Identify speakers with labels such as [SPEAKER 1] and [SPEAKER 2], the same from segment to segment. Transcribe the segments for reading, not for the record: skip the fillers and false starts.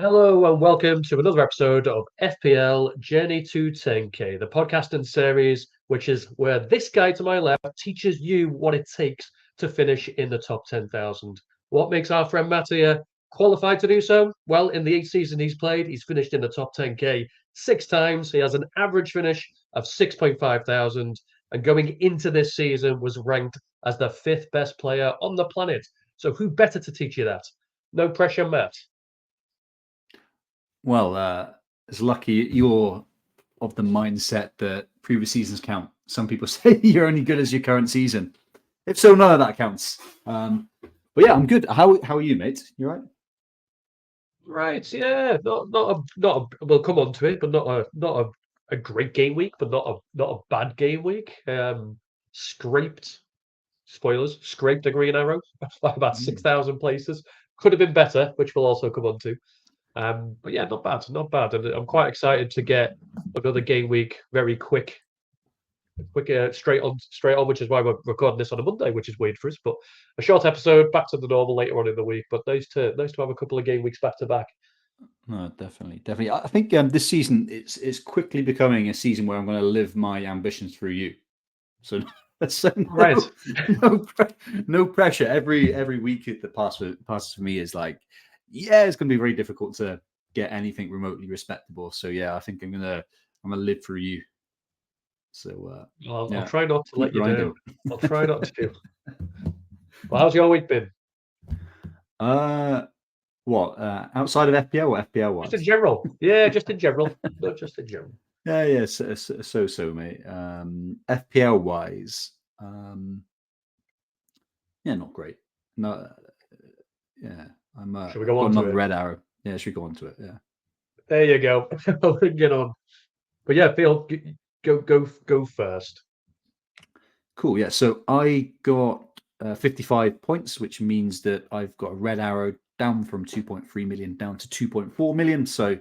[SPEAKER 1] Hello and welcome to another episode of FPL Journey to 10K, the podcast and series, which is where this guy to my left teaches you what it takes to finish in the top 10,000. What makes our friend Matt here qualified to do so? Well, in the 8 seasons he's played, he's finished in the top 10K 6 times. He has an average finish of 6.5 thousand, and going into this season was ranked as the fifth best player on the planet. So who better to teach you that? No pressure, Matt.
[SPEAKER 2] Well, it's lucky you're of the mindset that previous seasons count. Some people say you're only good as your current season. If so, none of that counts. But yeah, I'm good. How are you, mate? You right?
[SPEAKER 1] Right, yeah, we'll come on to it, but not a great game week, but not a bad game week. Scraped scraped a green arrow by about 6,000 places. Could have been better, which we'll also come on to. But yeah, not bad, not bad. And I'm quite excited to get another game week very quick, straight on, which is why we're recording this on a Monday, which is weird for us. But a short episode, back to the normal later on in the week. But nice to have a couple of game weeks back to back.
[SPEAKER 2] No, definitely. I think this season it's quickly becoming a season where I'm going to live my ambitions through you. So, so
[SPEAKER 1] Right.
[SPEAKER 2] no pressure. Every week that passes for me is like, yeah, it's going to be very difficult to get anything remotely respectable. So yeah, I think I'm gonna live through you. So
[SPEAKER 1] I'll try not to let you
[SPEAKER 2] grinding.
[SPEAKER 1] down. I'll try not to. Well, how's your week been?
[SPEAKER 2] What outside of FPL or FPL
[SPEAKER 1] Just in
[SPEAKER 2] wise?
[SPEAKER 1] general. Yeah, just in general. No, just in general.
[SPEAKER 2] Yeah, so, mate. FPL wise, yeah, not great. No, yeah,
[SPEAKER 1] Should we go
[SPEAKER 2] got
[SPEAKER 1] on to
[SPEAKER 2] another
[SPEAKER 1] it?
[SPEAKER 2] red arrow. Yeah, should we go on to it? Yeah.
[SPEAKER 1] There you go. Get on. But yeah, Phil, go first.
[SPEAKER 2] Cool. Yeah. So I got 55 points, which means that I've got a red arrow down from 2.3 million down to 2.4 million. So,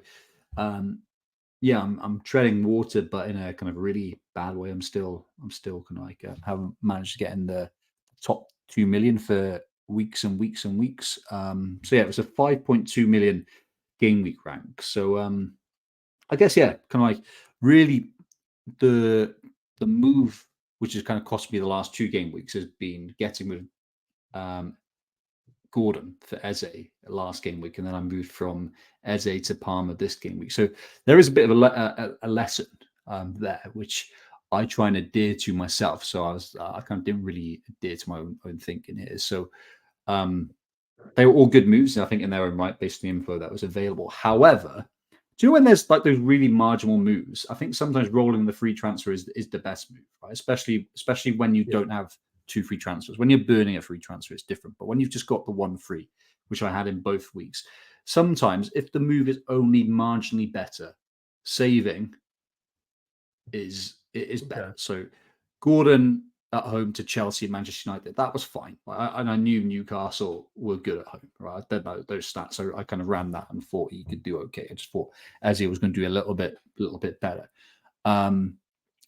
[SPEAKER 2] yeah, I'm treading water, but in a kind of really bad way. I'm still kind of like haven't managed to get in the top 2 million for weeks and weeks and weeks. So yeah, it was a 5.2 million game week rank. So I guess yeah, kind of like really the move which has kind of cost me the last 2 game weeks has been getting with um, Gordon for Eze last game week, and then I moved from Eze to Palmer this game week. So there is a bit of a lesson there, which I try and adhere to myself. So I kind of didn't really adhere to my own thinking here. So they were all good moves, I think, in their own right, based on the info that was available. However, do you know when there's like those really marginal moves? I think sometimes rolling the free transfer is the best move, right? Especially when you don't have 2 free transfers. When you're burning a free transfer, it's different. But when you've just got the 1 free, which I had in both weeks, sometimes if the move is only marginally better, saving is better.
[SPEAKER 1] Okay.
[SPEAKER 2] So Gordon at home to Chelsea and Manchester United, that was fine. And I knew Newcastle were good at home, right? I don't know those stats, so I kind of ran that and thought he could do okay. I just thought Eze was going to do a little bit better.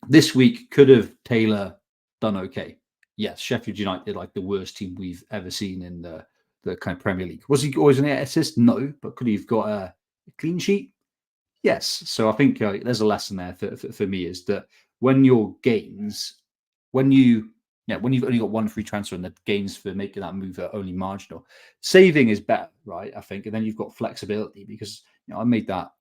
[SPEAKER 2] This week could have Taylor done okay. Yes, Sheffield United like the worst team we've ever seen in the kind of Premier League. Was he always an assist? No, but could he have got a clean sheet? Yes. So I think there's a lesson there for me is that when your gains, when you've only got 1 free transfer and the gains for making that move are only marginal, saving is better, right? I think, and then you've got flexibility because I made that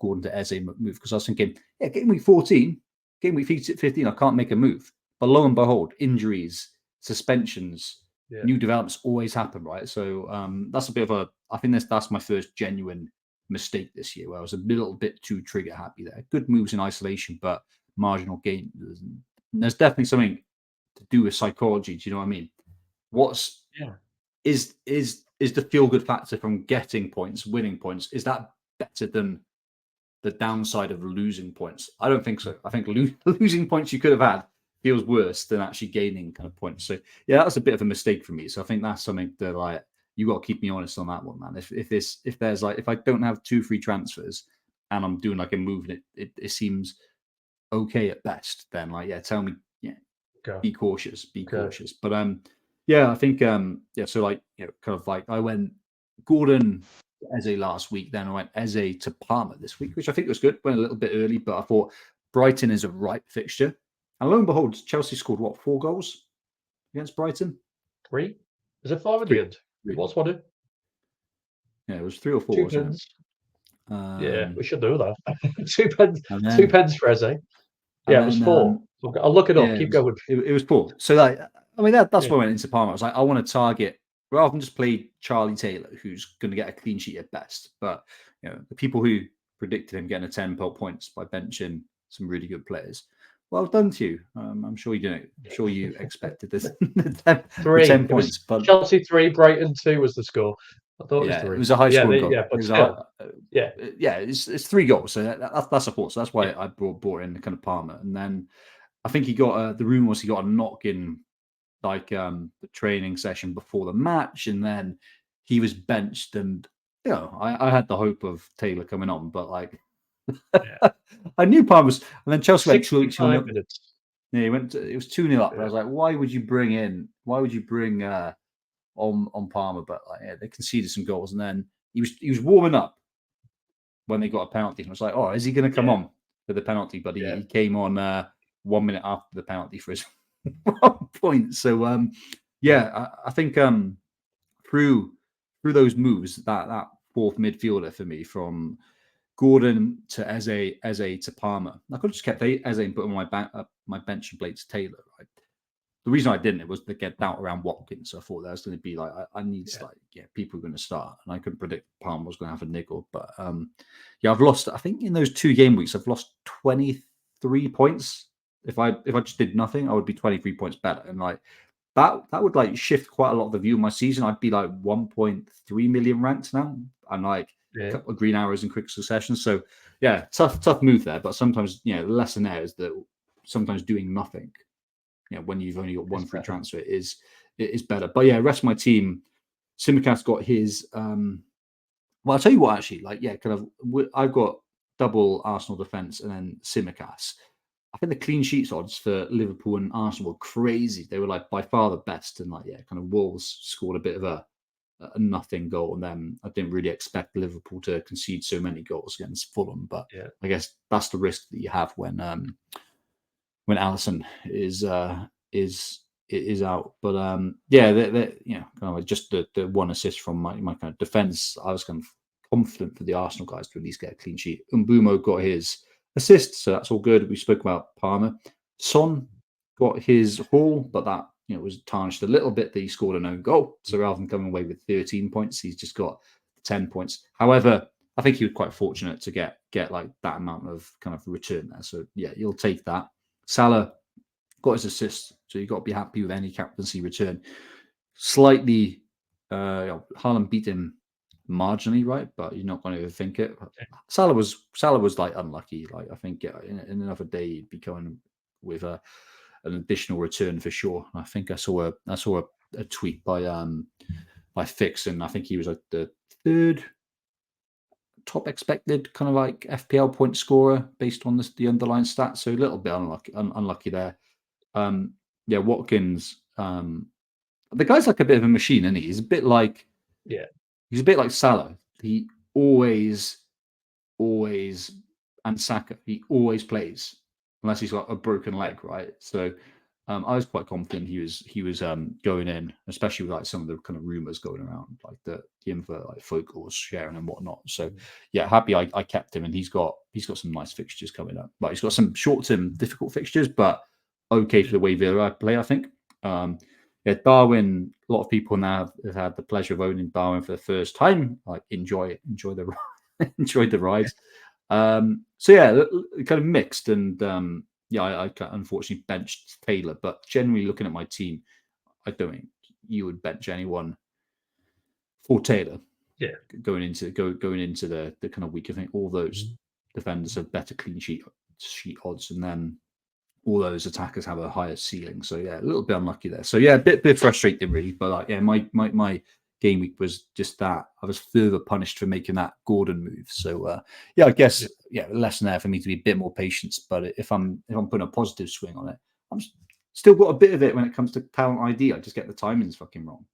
[SPEAKER 2] Gordon to Eze move because I was thinking, yeah, game week 14, game week 15, I can't make a move, but lo and behold, injuries, suspensions, new developments always happen, right? So that's a bit of I think that's my first genuine mistake this year where I was a little bit too trigger happy there. Good moves in isolation, but marginal gain. There's definitely something to do with psychology. Do you know what I mean? What's is the feel good factor from getting points, winning points? Is that better than the downside of losing points? I don't think so. I think losing points you could have had feels worse than actually gaining kind of points. So yeah, that was a bit of a mistake for me. So I think that's something that like you got to keep me honest on that one, man. If there's like if I don't have 2 free transfers and I'm doing like a move and it seems okay at best, then like yeah, tell me, yeah, be cautious. But yeah, I think so like kind of like I went Gordon Eze last week. Then I went Eze to Palmer this week, which I think was good. Went a little bit early, but I thought Brighton is a ripe fixture. And lo and behold, Chelsea scored what, 4 goals against Brighton?
[SPEAKER 1] 3? Is it 5 at
[SPEAKER 2] 3.
[SPEAKER 1] the end? It was 1.
[SPEAKER 2] Yeah, it was 3 or 4.
[SPEAKER 1] 2
[SPEAKER 2] Wasn't
[SPEAKER 1] pence.
[SPEAKER 2] it?
[SPEAKER 1] Yeah, we should know that. 2 pence.
[SPEAKER 2] And then,
[SPEAKER 1] 2 pence for Eze. Yeah, it was 4. I'll look it up.
[SPEAKER 2] Yeah,
[SPEAKER 1] Keep going.
[SPEAKER 2] It was poor. So like, I mean, that's
[SPEAKER 1] Yeah.
[SPEAKER 2] why I went into Palmer. I was like, I want to target rather than just play Charlie Taylor, who's going to get a clean sheet at best. But you know, the people who predicted him getting a 10 points by benching some really good players. Well done to you. I'm sure you didn't. I'm sure you expected this. the
[SPEAKER 1] 3.
[SPEAKER 2] 10 points, but
[SPEAKER 1] Chelsea 3, Brighton 2 was the score. I thought
[SPEAKER 2] yeah,
[SPEAKER 1] it was 3.
[SPEAKER 2] it was a high scoring goal.
[SPEAKER 1] Yeah, but
[SPEAKER 2] It was
[SPEAKER 1] still,
[SPEAKER 2] yeah, it's 3 goals. So that's support. So that's why I brought in the kind of Palmer, and then I think he got the rumor was he got a knock in like the training session before the match, and then he was benched. And you know, I had the hope of Taylor coming on, but like I knew Palmer was, and then Chelsea went
[SPEAKER 1] 65 minutes.
[SPEAKER 2] Yeah, he went. It was 2-0 up. I was like, why would you bring on Palmer? But like, yeah, they conceded some goals, and then he was warming up when they got a penalty. And I was like, oh, is he going to come on for the penalty? But he came on 1 minute after the penalty for his 1 point. So I think through those moves, that fourth midfielder for me from Gordon to Eze to Palmer, I could have just kept Eze and put on my bench and played Taylor. Right. The reason I didn't was to get doubt around Watkins. So I thought that was going to be like I need people are going to start, and I couldn't predict Palmer was going to have a niggle. But I've lost. I think in those 2 game weeks, I've lost 23 points. If I just did nothing, I would be 23 points better, and like that would like shift quite a lot of the view of my season. I'd be like 1.3 million ranked now, and like a couple of green arrows in quick succession. So yeah, tough move there. But sometimes the lesson there is that sometimes doing nothing, when you've only got 1 free transfer, it is better. But yeah, rest of my team, Simicast got his. Well, I'll tell you what, actually, I've got double Arsenal defense and then Simicast. I think the clean sheets odds for Liverpool and Arsenal were crazy. They were like by far the best, and Wolves scored a bit of a nothing goal, and then I didn't really expect Liverpool to concede so many goals against Fulham. But I guess that's the risk that you have when Alisson is out. But just the 1 assist from my kind of defense, I was kind of confident for the Arsenal guys to at least get a clean sheet. Mbumo got his assist, so that's all good. We spoke about Palmer. Son got his haul, but that was tarnished a little bit that he scored an own goal. So rather than coming away with 13 points, he's just got 10 points. However, I think he was quite fortunate to get like that amount of kind of return there. So yeah, you'll take that. Salah got his assist, so you've got to be happy with any captaincy return. Slightly, Haaland beat him marginally, right? But you're not going to overthink it. Salah was like unlucky. Like I think in another day he'd be going with an additional return for sure. I think I saw a tweet by Fix, and I think he was like the 3rd top expected kind of like FPL point scorer based on the underlying stats. So a little bit unlucky there. Watkins. The guy's like a bit of a machine, isn't he? He's a bit like Salah. He always, and Saka. He always plays unless he's got a broken leg, right? So I was quite confident he was going in, especially with like some of the kind of rumors going around, like the info like folk was sharing and whatnot. So yeah, happy I kept him, and he's got some nice fixtures coming up. Like he's got some short-term difficult fixtures, but okay for the way Villa play, I think. Darwin. A lot of people now have had the pleasure of owning Darwin for the first time. Like enjoy the enjoyed the ride. So yeah, kind of mixed, and I unfortunately benched Taylor. But generally, looking at my team, I don't think you would bench anyone for Taylor.
[SPEAKER 1] Yeah,
[SPEAKER 2] going into the kind of week, I think all those defenders have better clean sheet odds, and then all those attackers have a higher ceiling. So yeah, a little bit unlucky there. So yeah, a bit frustrating really. But like, yeah, my game week was just that. I was further punished for making that Gordon move. So I guess lesson there for me to be a bit more patient. But if I'm putting a positive swing on it, I'm still got a bit of it when it comes to talent ID. I just get the timings fucking wrong.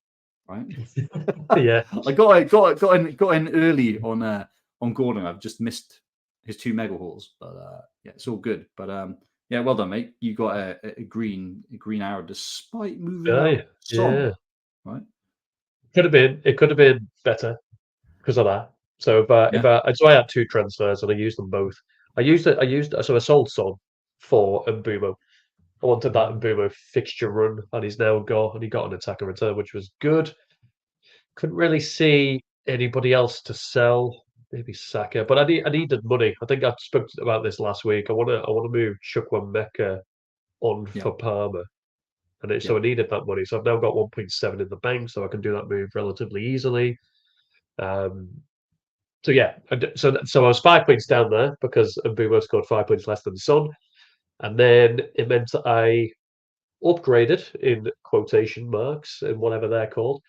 [SPEAKER 2] right?
[SPEAKER 1] Yeah.
[SPEAKER 2] I got in early on Gordon. I've just missed his 2 mega hauls, but yeah, it's all good. But yeah, well done, mate. You got a green arrow despite moving out Son, right?
[SPEAKER 1] It could have been better because of that. So so I had 2 transfers and I used them both. So I sold Son for Mbumo. I wanted that Mbumo fixture run, and he got an attacker return, which was good. Couldn't really see anybody else to sell. Maybe Saka, but I needed money. I think I spoke about this last week. I want to move Chukwuemeka on
[SPEAKER 2] Yeah,
[SPEAKER 1] for Palmer, and
[SPEAKER 2] yeah,
[SPEAKER 1] so I needed that money. So I've now got 1.7 in the bank, so I can do that move relatively easily. Um, so yeah, so I was 5 points down there because Mbumo scored 5 points less than Son, and then it meant that I upgraded in quotation marks and whatever they're called.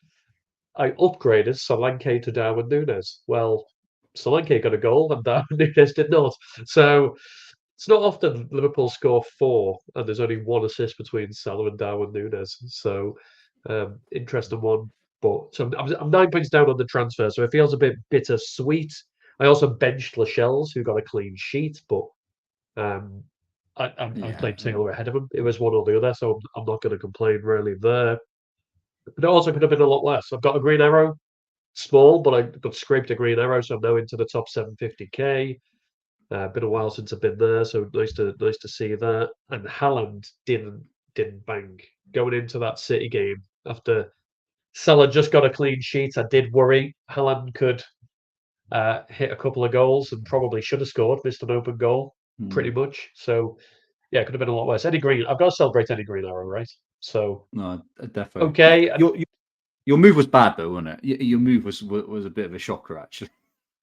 [SPEAKER 1] I upgraded Solanke to Darwin Nunez. Well, Solanke got a goal and Darwin Nunez did not. So it's not often Liverpool score 4 and there's only 1 assist between Salah and Darwin Nunez. So interesting one. But so I'm 9 points down on the transfer, so it feels a bit bittersweet. I also benched Lascelles, who got a clean sheet, but um, I
[SPEAKER 2] yeah,
[SPEAKER 1] played Taylor ahead of him. It was one or the other, so I'm not going to complain really there. But it also could have been a lot less. I've got a green arrow, small, but I scraped a green arrow, so I'm now into the top 750k. Been a while since I've been there, so nice to see that. And Haaland didn't bang going into that City game after Salah just got a clean sheet. I did worry Haaland could hit a couple of goals and probably should have scored, missed an open goal, pretty much. So yeah, it could have been a lot worse. Eddie Green, I've got to celebrate Eddie Green arrow, right? So
[SPEAKER 2] no, definitely.
[SPEAKER 1] okay,
[SPEAKER 2] Your move was bad though, wasn't it? Your move was a bit of a shocker, actually.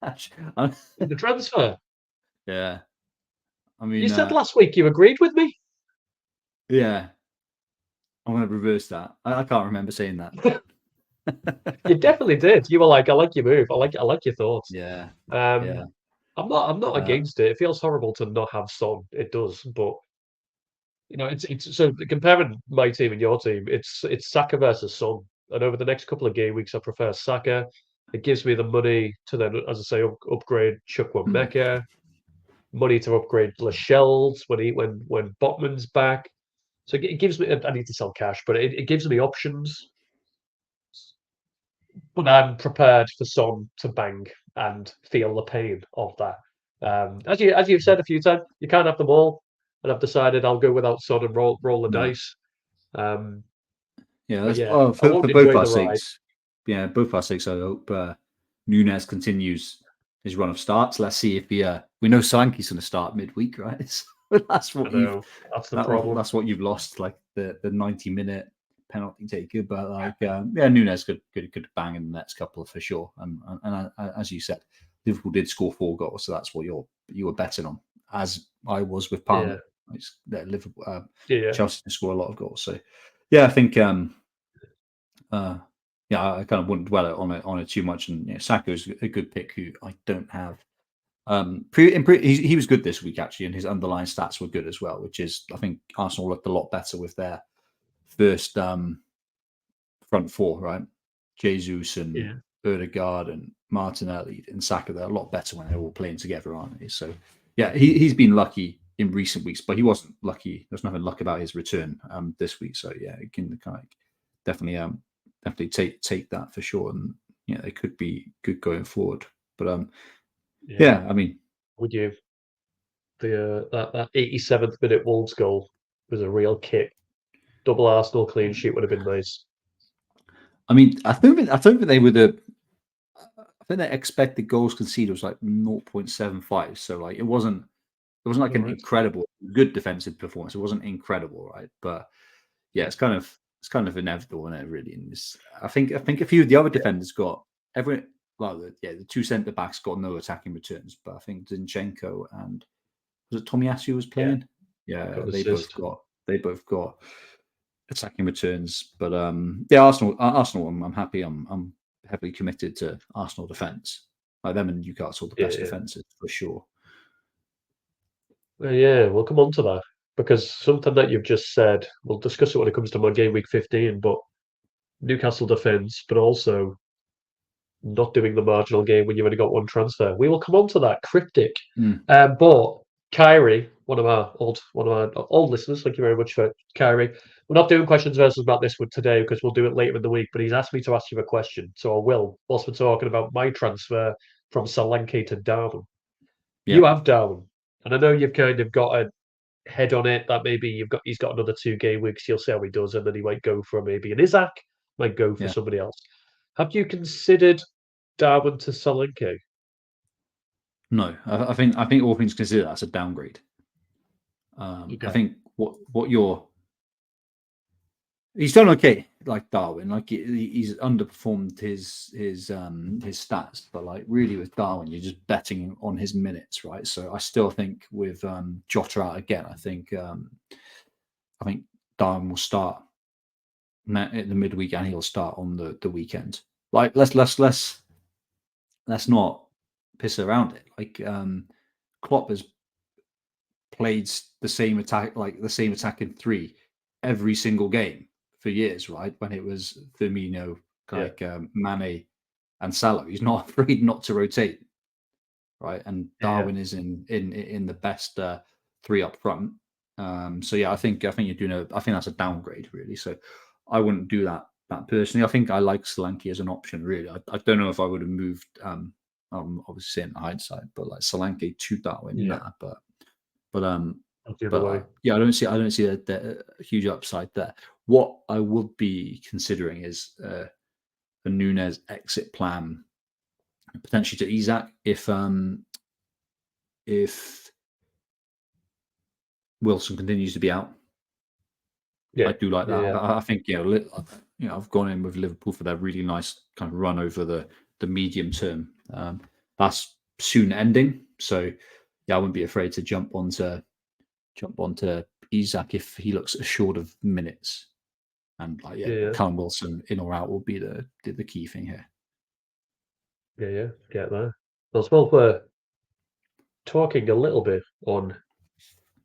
[SPEAKER 1] the transfer.
[SPEAKER 2] Yeah, I
[SPEAKER 1] You
[SPEAKER 2] mean,
[SPEAKER 1] said last week you agreed with me.
[SPEAKER 2] yeah, I'm going to reverse that. I can't remember saying that.
[SPEAKER 1] You definitely did. You were like, "I like your move. I like your thoughts."
[SPEAKER 2] Yeah, yeah,
[SPEAKER 1] Um, I'm not
[SPEAKER 2] uh,
[SPEAKER 1] against it. It feels horrible to not have Son. It does, but it's so comparing my team and your team. It's Saka versus Son, and over the next couple of game weeks, I prefer Saka. It gives me the money to then, as I say, upgrade Chukwuemeka, money to upgrade Lascelles when Botman's back. So it gives me. I need to sell cash, but it gives me options. But I'm prepared for Son to bang and feel the pain of that. As you've said a few times, you can't have them all, and I've decided I'll go without Son and roll the
[SPEAKER 2] no,
[SPEAKER 1] dice. Um,
[SPEAKER 2] yeah.
[SPEAKER 1] but
[SPEAKER 2] That's
[SPEAKER 1] yeah, I
[SPEAKER 2] for
[SPEAKER 1] won't
[SPEAKER 2] both
[SPEAKER 1] enjoy
[SPEAKER 2] our
[SPEAKER 1] the ride.
[SPEAKER 2] sakes. Yeah, both our sakes. I hope Nunez continues his run of starts. Let's see if we know Solanke's going to start midweek, right? So that's
[SPEAKER 1] I
[SPEAKER 2] what
[SPEAKER 1] know that's the problem.
[SPEAKER 2] that's what you've lost, like the 90-minute penalty taker. But like, yeah, Nunez could bang in the next couple for sure. And as you said, Liverpool did score 4 goals, so that's what you were betting on, as I was with Palmer. It's that Liverpool,
[SPEAKER 1] Yeah,
[SPEAKER 2] Chelsea to score a lot of goals. So yeah, I think yeah, I kind of wouldn't dwell on it too much. And Saka is a good pick who I don't have. He was good this week actually, and his underlying stats were good as well, which is I think Arsenal looked a lot better with their first front 4, right? Jesus and
[SPEAKER 1] yeah,
[SPEAKER 2] Odegaard and Martinelli and Saka, they're a lot better when they're all playing together, aren't they? So yeah, he's been lucky in recent weeks, but he wasn't lucky. There's nothing luck about his return this week. So yeah, it can kind of definitely take that for sure, and it could be good going forward. But
[SPEAKER 1] yeah.
[SPEAKER 2] yeah, I mean,
[SPEAKER 1] Would you? That 87th minute Wolves goal was a real kick. Double Arsenal clean sheet would have been nice.
[SPEAKER 2] I mean, I think they were I think their expected goals conceded was like 0.75. So like it wasn't like
[SPEAKER 1] All
[SPEAKER 2] an
[SPEAKER 1] right.
[SPEAKER 2] incredible good defensive performance. It wasn't incredible, right? But yeah, it's kind of inevitable, isn't it? Really, in this, I think a few of the other defenders got the 2 centre backs got no attacking returns, but I think Zinchenko and was it Tomiyasu was
[SPEAKER 1] Yeah,
[SPEAKER 2] playing? Yeah,
[SPEAKER 1] got an
[SPEAKER 2] they both
[SPEAKER 1] assist.
[SPEAKER 2] got attacking returns. But yeah, Arsenal, I'm happy. I'm heavily committed to Arsenal defence. Like them and Newcastle, the best
[SPEAKER 1] Yeah.
[SPEAKER 2] defences for sure.
[SPEAKER 1] Yeah, we'll come on to that because something that you've just said, we'll discuss it when it comes to my game week 15. But Newcastle defence, but also not doing the marginal game when you've only got one transfer. We will come on to that cryptic. But Kyrie, one of our old listeners, thank you very much for Kyrie. We're not doing questions versus Matt this one today because we'll do it later in the week. But he's asked me to ask you a question, so I will. Whilst we're talking about my transfer from Solanke to Darwin, you have Darwin, and I know you've kind of got a head on it that maybe he's got another 2 game weeks. You'll see how he does, and then he might go for maybe an Isaac, might go for somebody else. Have you considered Darwin to Solanke?
[SPEAKER 2] No, I think all things considered, that's a downgrade. I think what he's done okay, like Darwin. Like he's underperformed his stats, but like really with Darwin, you're just betting on his minutes, right? So I still think with Jota out again, I think Darwin will start at the midweek and he'll start on the weekend. Like let's not piss around it. Like Klopp has played the same attack in 3 every single game for years, right? When it was Firmino, Mane, and Salah, he's not afraid not to rotate, right? And Darwin is in the best 3 up front. So yeah, I think you're doing I think that's a downgrade, really. So I wouldn't do that personally. I think I like Solanke as an option, really. I don't know if I would have moved. Obviously in hindsight, but like Solanke to Darwin, yeah, I don't see a huge upside there. What I would be considering is a Nunez exit plan, potentially to Isaac if Wilson continues to be out. I do like that. I think I've gone in with Liverpool for their really nice kind of run over the medium term. That's soon ending, so I wouldn't be afraid to jump onto Isaac if he looks assured of minutes. And Callum Wilson in or out will be the key thing here.
[SPEAKER 1] Get there. As well, we're talking a little bit on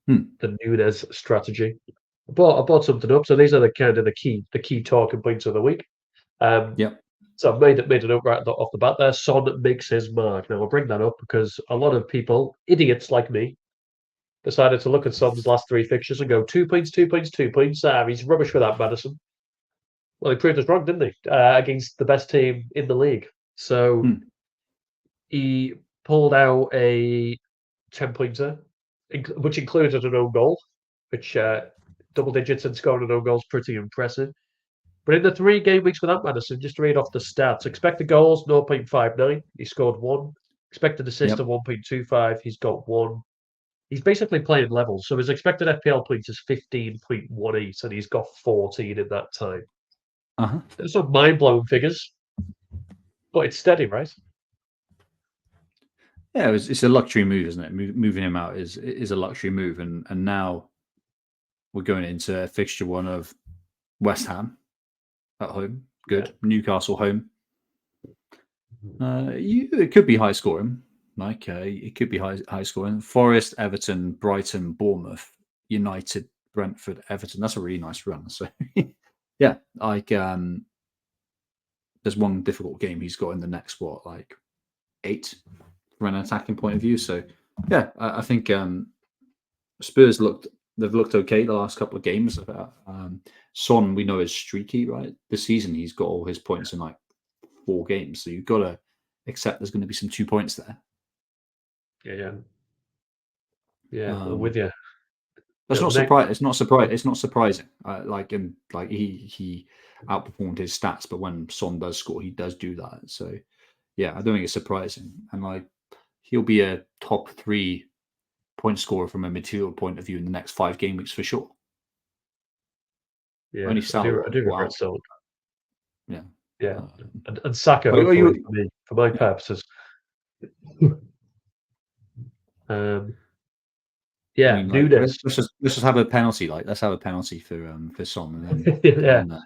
[SPEAKER 1] the Nunez strategy. I brought something up. So these are the key talking points of the week. So I've made a note right off the bat there. Son makes his mark. Now I'll bring that up because a lot of people, idiots like me, decided to look at Son's last 3 fixtures and go 2 points, 2 points, 2 points. He's rubbish without Madison. Well, he proved us wrong, didn't he? Against the best team in the league. So he pulled out a 10-pointer, which included an own goal, which double digits and scoring an own goal is pretty impressive. But in the 3 game weeks without Madison, just to read off the stats, expected goals 0.59, he scored 1. Expected assist of 1.25, he's got 1. He's basically playing levels. So his expected FPL points is 15.18, and he's got 14 in that time. There's some mind-blowing figures, but it's steady, right?
[SPEAKER 2] Yeah, it's a luxury move, isn't it? Moving him out is a luxury move, and now we're going into fixture 1 of West Ham at home. Good. Newcastle home. It could be high scoring. Like it could be high scoring. Forest, Everton, Brighton, Bournemouth, United, Brentford, Everton. That's a really nice run. So yeah, like there's one difficult game he's got in the next 8 from an attacking point of view. So yeah, I think Spurs looked okay the last couple of games. Son, we know, is streaky, right? This season he's got all his points in 4 games, so you've got to accept there's going to be some 2 points there.
[SPEAKER 1] I'm with you.
[SPEAKER 2] That's not surprising. It's not surprising. It's not surprising. He outperformed his stats, but when Son does score, he does do that. So yeah, I don't think it's surprising, and he'll be a top 3 point scorer from a material point of view in the next 5 game weeks for sure.
[SPEAKER 1] Yeah, only Salah. I do regret Salah.
[SPEAKER 2] Yeah.
[SPEAKER 1] And Saka, hopefully, for my purposes. Nunez.
[SPEAKER 2] Let's just have a penalty. Let's have a penalty for Son, and
[SPEAKER 1] then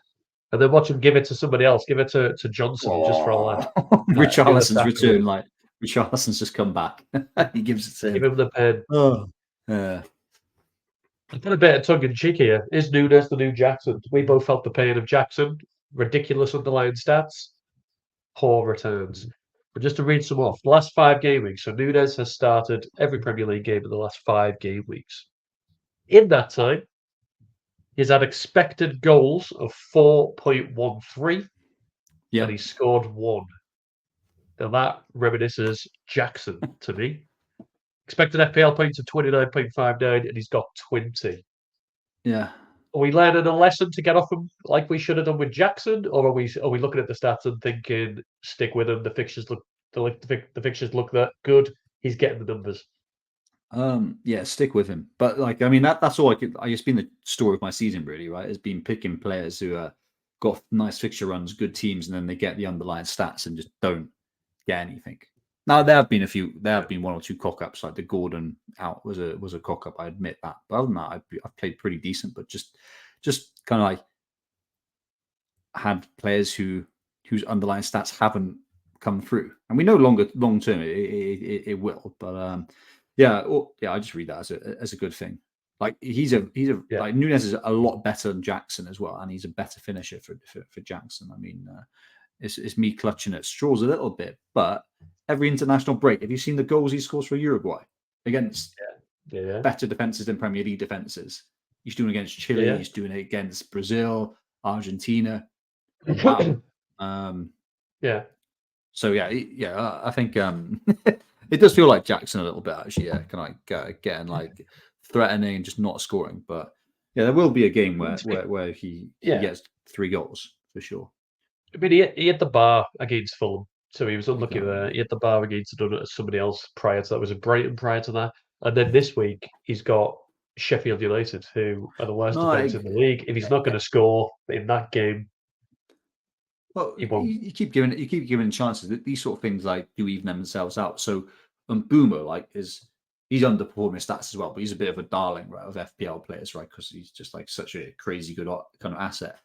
[SPEAKER 1] and then watch him give it to somebody else. Give it to Johnson just for a laugh.
[SPEAKER 2] Richarlison's return. Richarlison's just come back. He gives it to him.
[SPEAKER 1] Give him the pen.
[SPEAKER 2] Yeah.
[SPEAKER 1] I've got a bit of tongue in cheek here. Is Nunez the new Jackson? We both felt the pain of Jackson. ridiculous underlying stats, poor returns. But just to read some off, the last 5 game weeks. So Nunez has started every Premier League game in the last 5 game weeks. In that time, he's had expected goals of 4.13,
[SPEAKER 2] Yeah.
[SPEAKER 1] and he scored 1. Now that reminisces Jackson to me. Expected FPL points of 29.59, and he's got 20.
[SPEAKER 2] Yeah.
[SPEAKER 1] Are we learning a lesson to get off him like we should have done with Jackson, or are we looking at the stats and thinking stick with him? The fixtures look the fixtures look that good. He's getting the numbers.
[SPEAKER 2] Yeah, stick with him. But like, I mean, that's all I guess been the story of my season, really, right? Has been picking players who got nice fixture runs, good teams, and then they get the underlying stats and just don't get anything. Now there have been 1 or 2 cock ups, like the Gordon out was a cock up. I admit that. But other than that, I've played pretty decent, but just kind of like had players whose underlying stats haven't come through, and we know long term it will. But yeah, I just read that as a good thing. Like he's like Nunez is a lot better than Jackson as well, and he's a better finisher for Jackson. I mean, it's me clutching at straws a little bit, but every international break, have you seen the goals he scores for Uruguay against better defenses than Premier League defenses? He's doing it against Chile. He's doing it against Brazil, Argentina. Wow. So I think it does feel like Jackson a little bit actually. Yeah, kind of getting like threatening and just not scoring. But yeah, there will be a game where he gets 3 goals for sure.
[SPEAKER 1] I mean, he hit the bar against Fulham, so he was unlucky there. He hit the bar against somebody else prior to that. Was it Brighton prior to that? And then this week he's got Sheffield United, who are the worst defense in the league. If he's not going to score in that game,
[SPEAKER 2] well, you keep giving chances. These sort of things like do even themselves out. So, Boomer he's underperforming stats as well, but he's a bit of a darling, right, of FPL players, right, because he's just like such a crazy good kind of asset.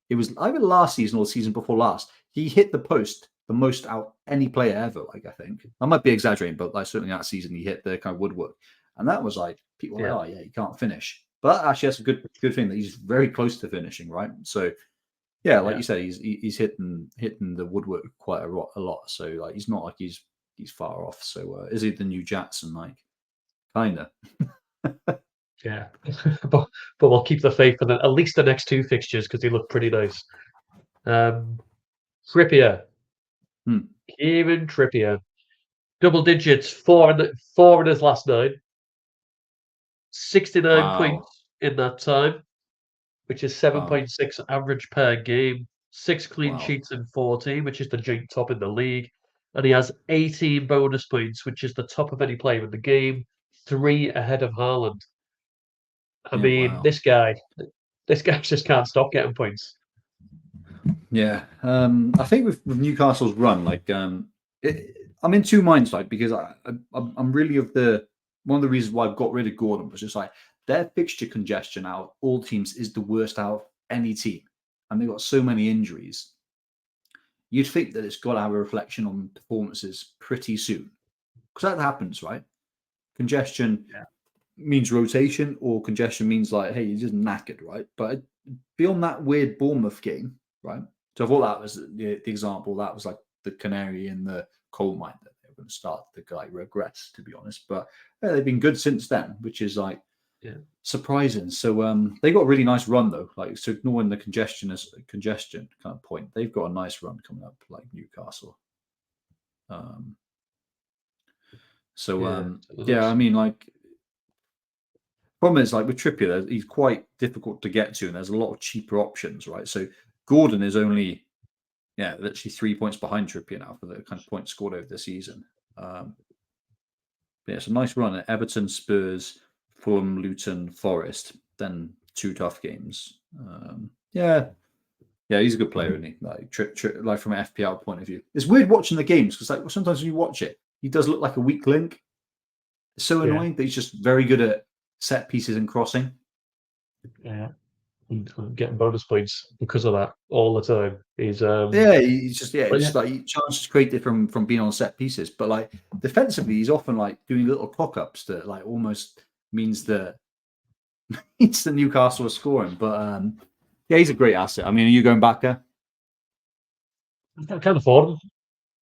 [SPEAKER 2] It was either last season or the season before last. He hit the post the most out any player ever. Like I think I might be exaggerating, but like certainly that season he hit the kind of woodwork, and that was like people were like, oh yeah, he can't finish. But actually, that's a good thing that he's very close to finishing, right? So yeah, like you said, he's hitting the woodwork quite a lot. So like he's not like he's far off. So is he the new Jackson? Like kinda.
[SPEAKER 1] Yeah, but we'll keep the faith for at least the next 2 fixtures because they look pretty nice. Trippier, Kieran Trippier, double digits, 4 in his last 9, 69 points in that time, which is 7.6 average per game, 6 clean sheets in 14, which is the joint top in the league, and he has 18 bonus points, which is the top of any player in the game, 3 ahead of Haaland. I mean, this guy just can't stop getting points.
[SPEAKER 2] Yeah, I think with Newcastle's run, like, I'm in 2 minds, like because I'm really one of the reasons why I've got rid of Gordon was just like their fixture congestion out of all teams is the worst out of any team, and they've got so many injuries. You'd think that it's got to have a reflection on performances pretty soon, because that happens, right? Congestion means rotation, or congestion means like, hey, you're just knackered, right? But beyond that weird Bournemouth game, right? So I thought that was the example. That was like the canary in the coal mine that they were going to start to like regress, to be honest. But they've been good since then, which is like surprising. So they got a really nice run though. Like, so ignoring the congestion as a congestion kind of point, they've got a nice run coming up, like Newcastle. I mean, like, problem is like with Trippier, he's quite difficult to get to, and there's a lot of cheaper options, right? So Gordon is only, literally 3 points behind Trippier now for the kind of points scored over the season. It's a nice run at Everton, Spurs, Fulham, Luton, Forest, then 2 tough games. He's a good player, isn't he? Like from an FPL point of view, it's weird watching the games because like sometimes when you watch it, he does look like a weak link. It's so annoying that he's just very good at set pieces and crossing.
[SPEAKER 1] Yeah. Getting bonus points because of that all the time. He's
[SPEAKER 2] just like chances created from being on set pieces, but like defensively, he's often like doing little cock ups that like almost means that Newcastle are scoring. But he's a great asset. I mean, are you going back there?
[SPEAKER 1] I can't afford him.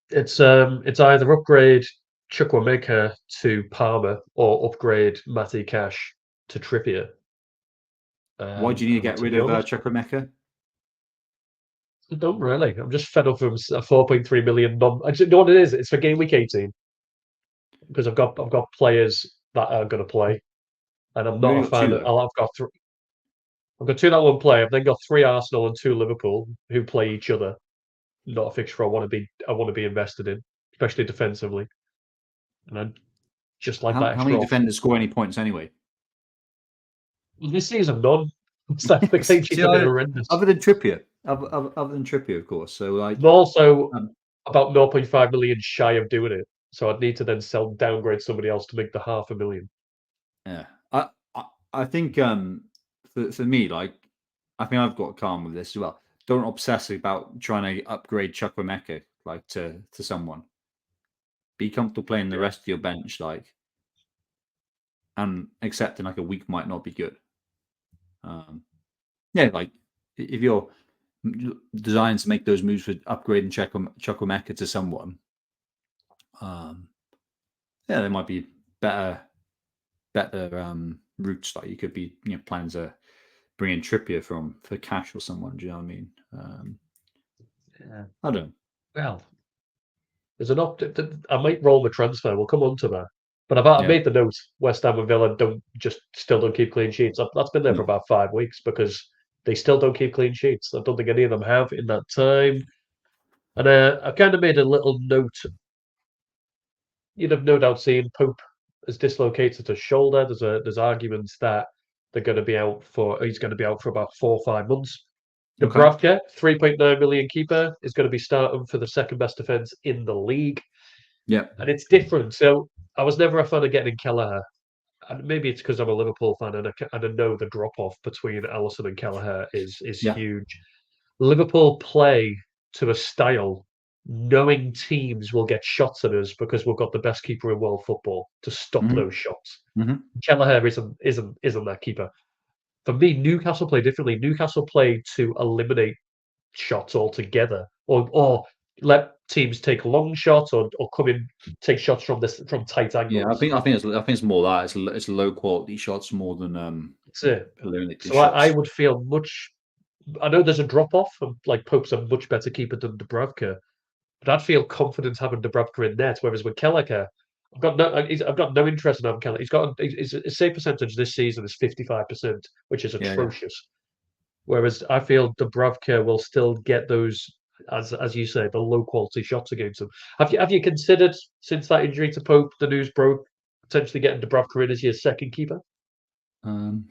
[SPEAKER 1] It's either upgrade Chukwuemeka to Palmer or upgrade Matty Cash to Trippier.
[SPEAKER 2] Why do you need to
[SPEAKER 1] And
[SPEAKER 2] get
[SPEAKER 1] to
[SPEAKER 2] rid
[SPEAKER 1] be
[SPEAKER 2] of
[SPEAKER 1] honest,
[SPEAKER 2] Chukwuemeka?
[SPEAKER 1] I don't really. I'm just fed up from a 4.3 million. You know what it is? It's for game week 18 because I've got players that are going to play, and I'm
[SPEAKER 2] You
[SPEAKER 1] not
[SPEAKER 2] only
[SPEAKER 1] a
[SPEAKER 2] got
[SPEAKER 1] fan
[SPEAKER 2] two
[SPEAKER 1] of.
[SPEAKER 2] though.
[SPEAKER 1] I've got two that won't play. I've then got three Arsenal and two Liverpool who play each other. Not a fixture I want to be. I want to be invested in, especially defensively. And I just like that
[SPEAKER 2] How many
[SPEAKER 1] extra option.
[SPEAKER 2] defenders score any points anyway?
[SPEAKER 1] Well, this season, none. So the clean sheets
[SPEAKER 2] See,
[SPEAKER 1] have been horrendous.
[SPEAKER 2] other than Trippier, other than Trippier, of course. So like,
[SPEAKER 1] I'm also
[SPEAKER 2] um,
[SPEAKER 1] about 0.5 million shy of doing it. So I'd need to then downgrade somebody else to make the 500,000.
[SPEAKER 2] yeah, I think for me, like, I think I've got calm with this as well. Don't obsess about trying to upgrade Chukwuemeka like to someone. Be comfortable playing the
[SPEAKER 1] Yeah.
[SPEAKER 2] rest of your bench, like, and accepting like a week might not be good. Yeah, like if you're designed to make those moves for upgrading Chukwuemeka to someone, yeah, there might be better routes. Like you could be planning to bring in Trippier for cash or someone. Do you know what I mean?
[SPEAKER 1] Yeah.
[SPEAKER 2] I don't know.
[SPEAKER 1] Well, there's an I might roll the transfer. We'll come on to that. But I've
[SPEAKER 2] Yeah,
[SPEAKER 1] made the note. West Ham and Villa still don't keep clean sheets. That's been there for
[SPEAKER 2] no,
[SPEAKER 1] about 5 weeks because they still don't keep clean sheets. I don't think any of them have in that time. And I kind of made a little note. You'd have no doubt seen Pope has dislocated his shoulder. There's arguments that he's going to be out for about 4 or 5 months.
[SPEAKER 2] okay,
[SPEAKER 1] Dubravka, 3.9 million keeper, is going to be starting for the second best defence in the league.
[SPEAKER 2] yeah,
[SPEAKER 1] And it's different. So I was never a fan of getting Kelleher. And maybe it's because I'm a Liverpool fan and I know the drop off between Alisson and Kelleher is
[SPEAKER 2] yeah,
[SPEAKER 1] huge. Liverpool play to a style knowing teams will get shots at us because we've got the best keeper in world football to stop
[SPEAKER 2] hmm
[SPEAKER 1] those shots.
[SPEAKER 2] hmm
[SPEAKER 1] Kelleher isn't that keeper. For me, Newcastle play differently. Newcastle play to eliminate shots altogether, or let teams take long shots, or come in take shots from tight
[SPEAKER 2] yeah.
[SPEAKER 1] angles.
[SPEAKER 2] I think it's more that it's low quality shots more than
[SPEAKER 1] That's it.
[SPEAKER 2] eliminating
[SPEAKER 1] So I
[SPEAKER 2] shots.
[SPEAKER 1] would feel much. I know there's a drop off, and like Pope's a much better keeper than Dubravka, but I'd feel confident having Dubravka in net. Whereas with Kelleher, I've got no interest in having Kelleher. His save percentage this season is 55%, which is
[SPEAKER 2] Yeah, yeah.
[SPEAKER 1] atrocious. Whereas I feel Dubravka will still get those, as you say, the low quality shots against him. Have you considered since that injury to Pope, the news broke, potentially getting Dubravka in as your second keeper?
[SPEAKER 2] Um,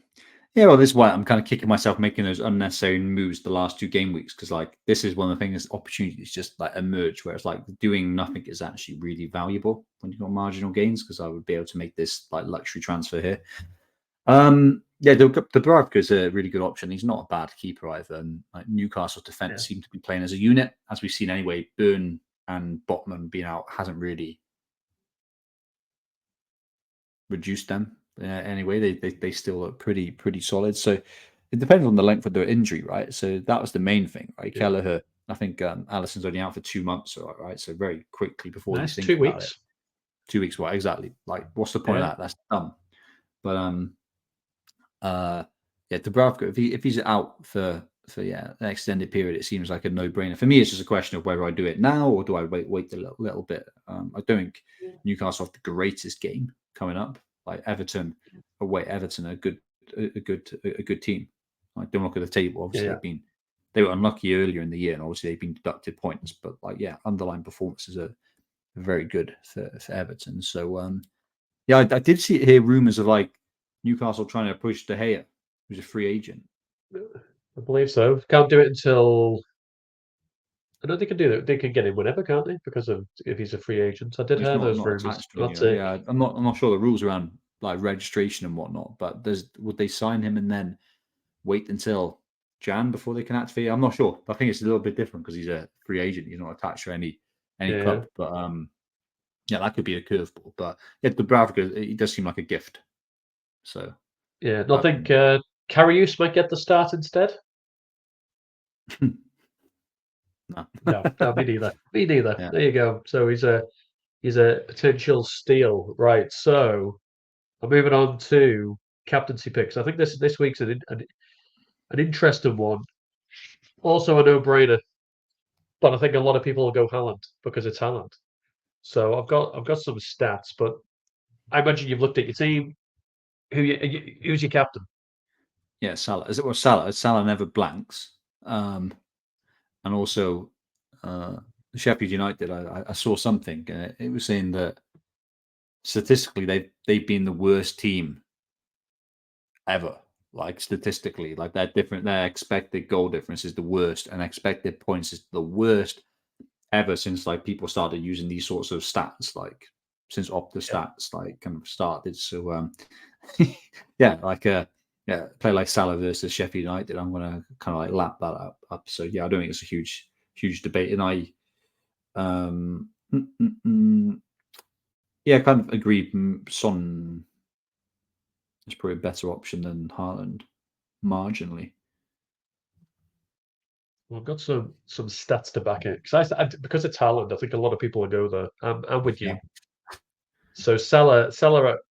[SPEAKER 2] Yeah, well, this is why I'm kind of kicking myself making those unnecessary moves the last 2 game weeks because, like, this is one of the things opportunities just like emerge where it's like doing nothing is actually really valuable when you've got marginal gains because I would be able to make this like luxury transfer here. Yeah, the Dubravka is a really good option. He's not a bad keeper either, and like Newcastle's defense
[SPEAKER 1] Yeah,
[SPEAKER 2] seem to be playing as a unit, as we've seen anyway. Burn and Botman being out hasn't really reduced them anyway. They still look pretty solid. So it depends on the length of their injury, right? So that was the main thing, right?
[SPEAKER 1] yeah.
[SPEAKER 2] Kelleher, I think Allison's only out for 2 months, right? So very quickly before you
[SPEAKER 1] That's
[SPEAKER 2] think
[SPEAKER 1] two
[SPEAKER 2] about it,
[SPEAKER 1] weeks.
[SPEAKER 2] 2 weeks, right? Exactly. Like, what's the point of
[SPEAKER 1] Yeah,
[SPEAKER 2] that? That's dumb. But uh, yeah, Dubravka, if he's out for an extended period, it seems like a no brainer. For me, it's just a question of whether I do it now or do I wait a little bit. I don't think Newcastle have the greatest game coming up. Like Everton are a good team. Like, don't look at the table. Obviously,
[SPEAKER 1] yeah.
[SPEAKER 2] they were unlucky earlier in the year, and obviously they've been deducted points. But like, yeah, underlying performances are very good for Everton. So yeah, I did hear rumors of like Newcastle trying to push De Gea, who's a free agent.
[SPEAKER 1] I believe so. Can't do it until. I know they can do that. They can get him whenever, can't they? Because of if he's a free agent. I did
[SPEAKER 2] He's
[SPEAKER 1] hear those
[SPEAKER 2] not
[SPEAKER 1] rumors.
[SPEAKER 2] attached to
[SPEAKER 1] That's
[SPEAKER 2] anyone.
[SPEAKER 1] it.
[SPEAKER 2] Yeah, I'm not sure the rules around like registration and whatnot. But would they sign him and then wait until Jan before they can activate? I'm not sure. I think it's a little bit different because he's a free agent. He's not attached to any
[SPEAKER 1] Yeah,
[SPEAKER 2] club. But yeah, that could be a curveball. But yeah, Dubravka, he does seem like a gift. So
[SPEAKER 1] yeah. I think
[SPEAKER 2] um,
[SPEAKER 1] Karius might get the start instead. No, me neither. Me neither.
[SPEAKER 2] Yeah.
[SPEAKER 1] There you go. So he's a potential steal, right? So I'm moving on to captaincy picks. I think this week's an interesting one. Also a no-brainer, but I think a lot of people will go Haaland because it's Haaland. So I've got some stats, but I imagine you've looked at your team. Who's your captain?
[SPEAKER 2] Yeah, Salah. As it was Salah. Salah never blanks. And also, Sheffield United. I saw something. It was saying that statistically they've been the worst team ever. Like statistically, like their expected goal difference is the worst, and expected points is the worst ever since like people started using these sorts of stats, like since Opta
[SPEAKER 1] Yeah.
[SPEAKER 2] stats like kind of started. So yeah, like play like Salah versus Sheffield United, I'm gonna kind of like lap that up. So yeah, I don't think it's a huge debate, and I um mm, mm, mm, yeah, kind of agree. Son is probably a better option than Haaland marginally.
[SPEAKER 1] Well, I've got some stats to back it because it's Haaland. I think a lot of people will go there. I'm with
[SPEAKER 2] Yeah.
[SPEAKER 1] you. So Salah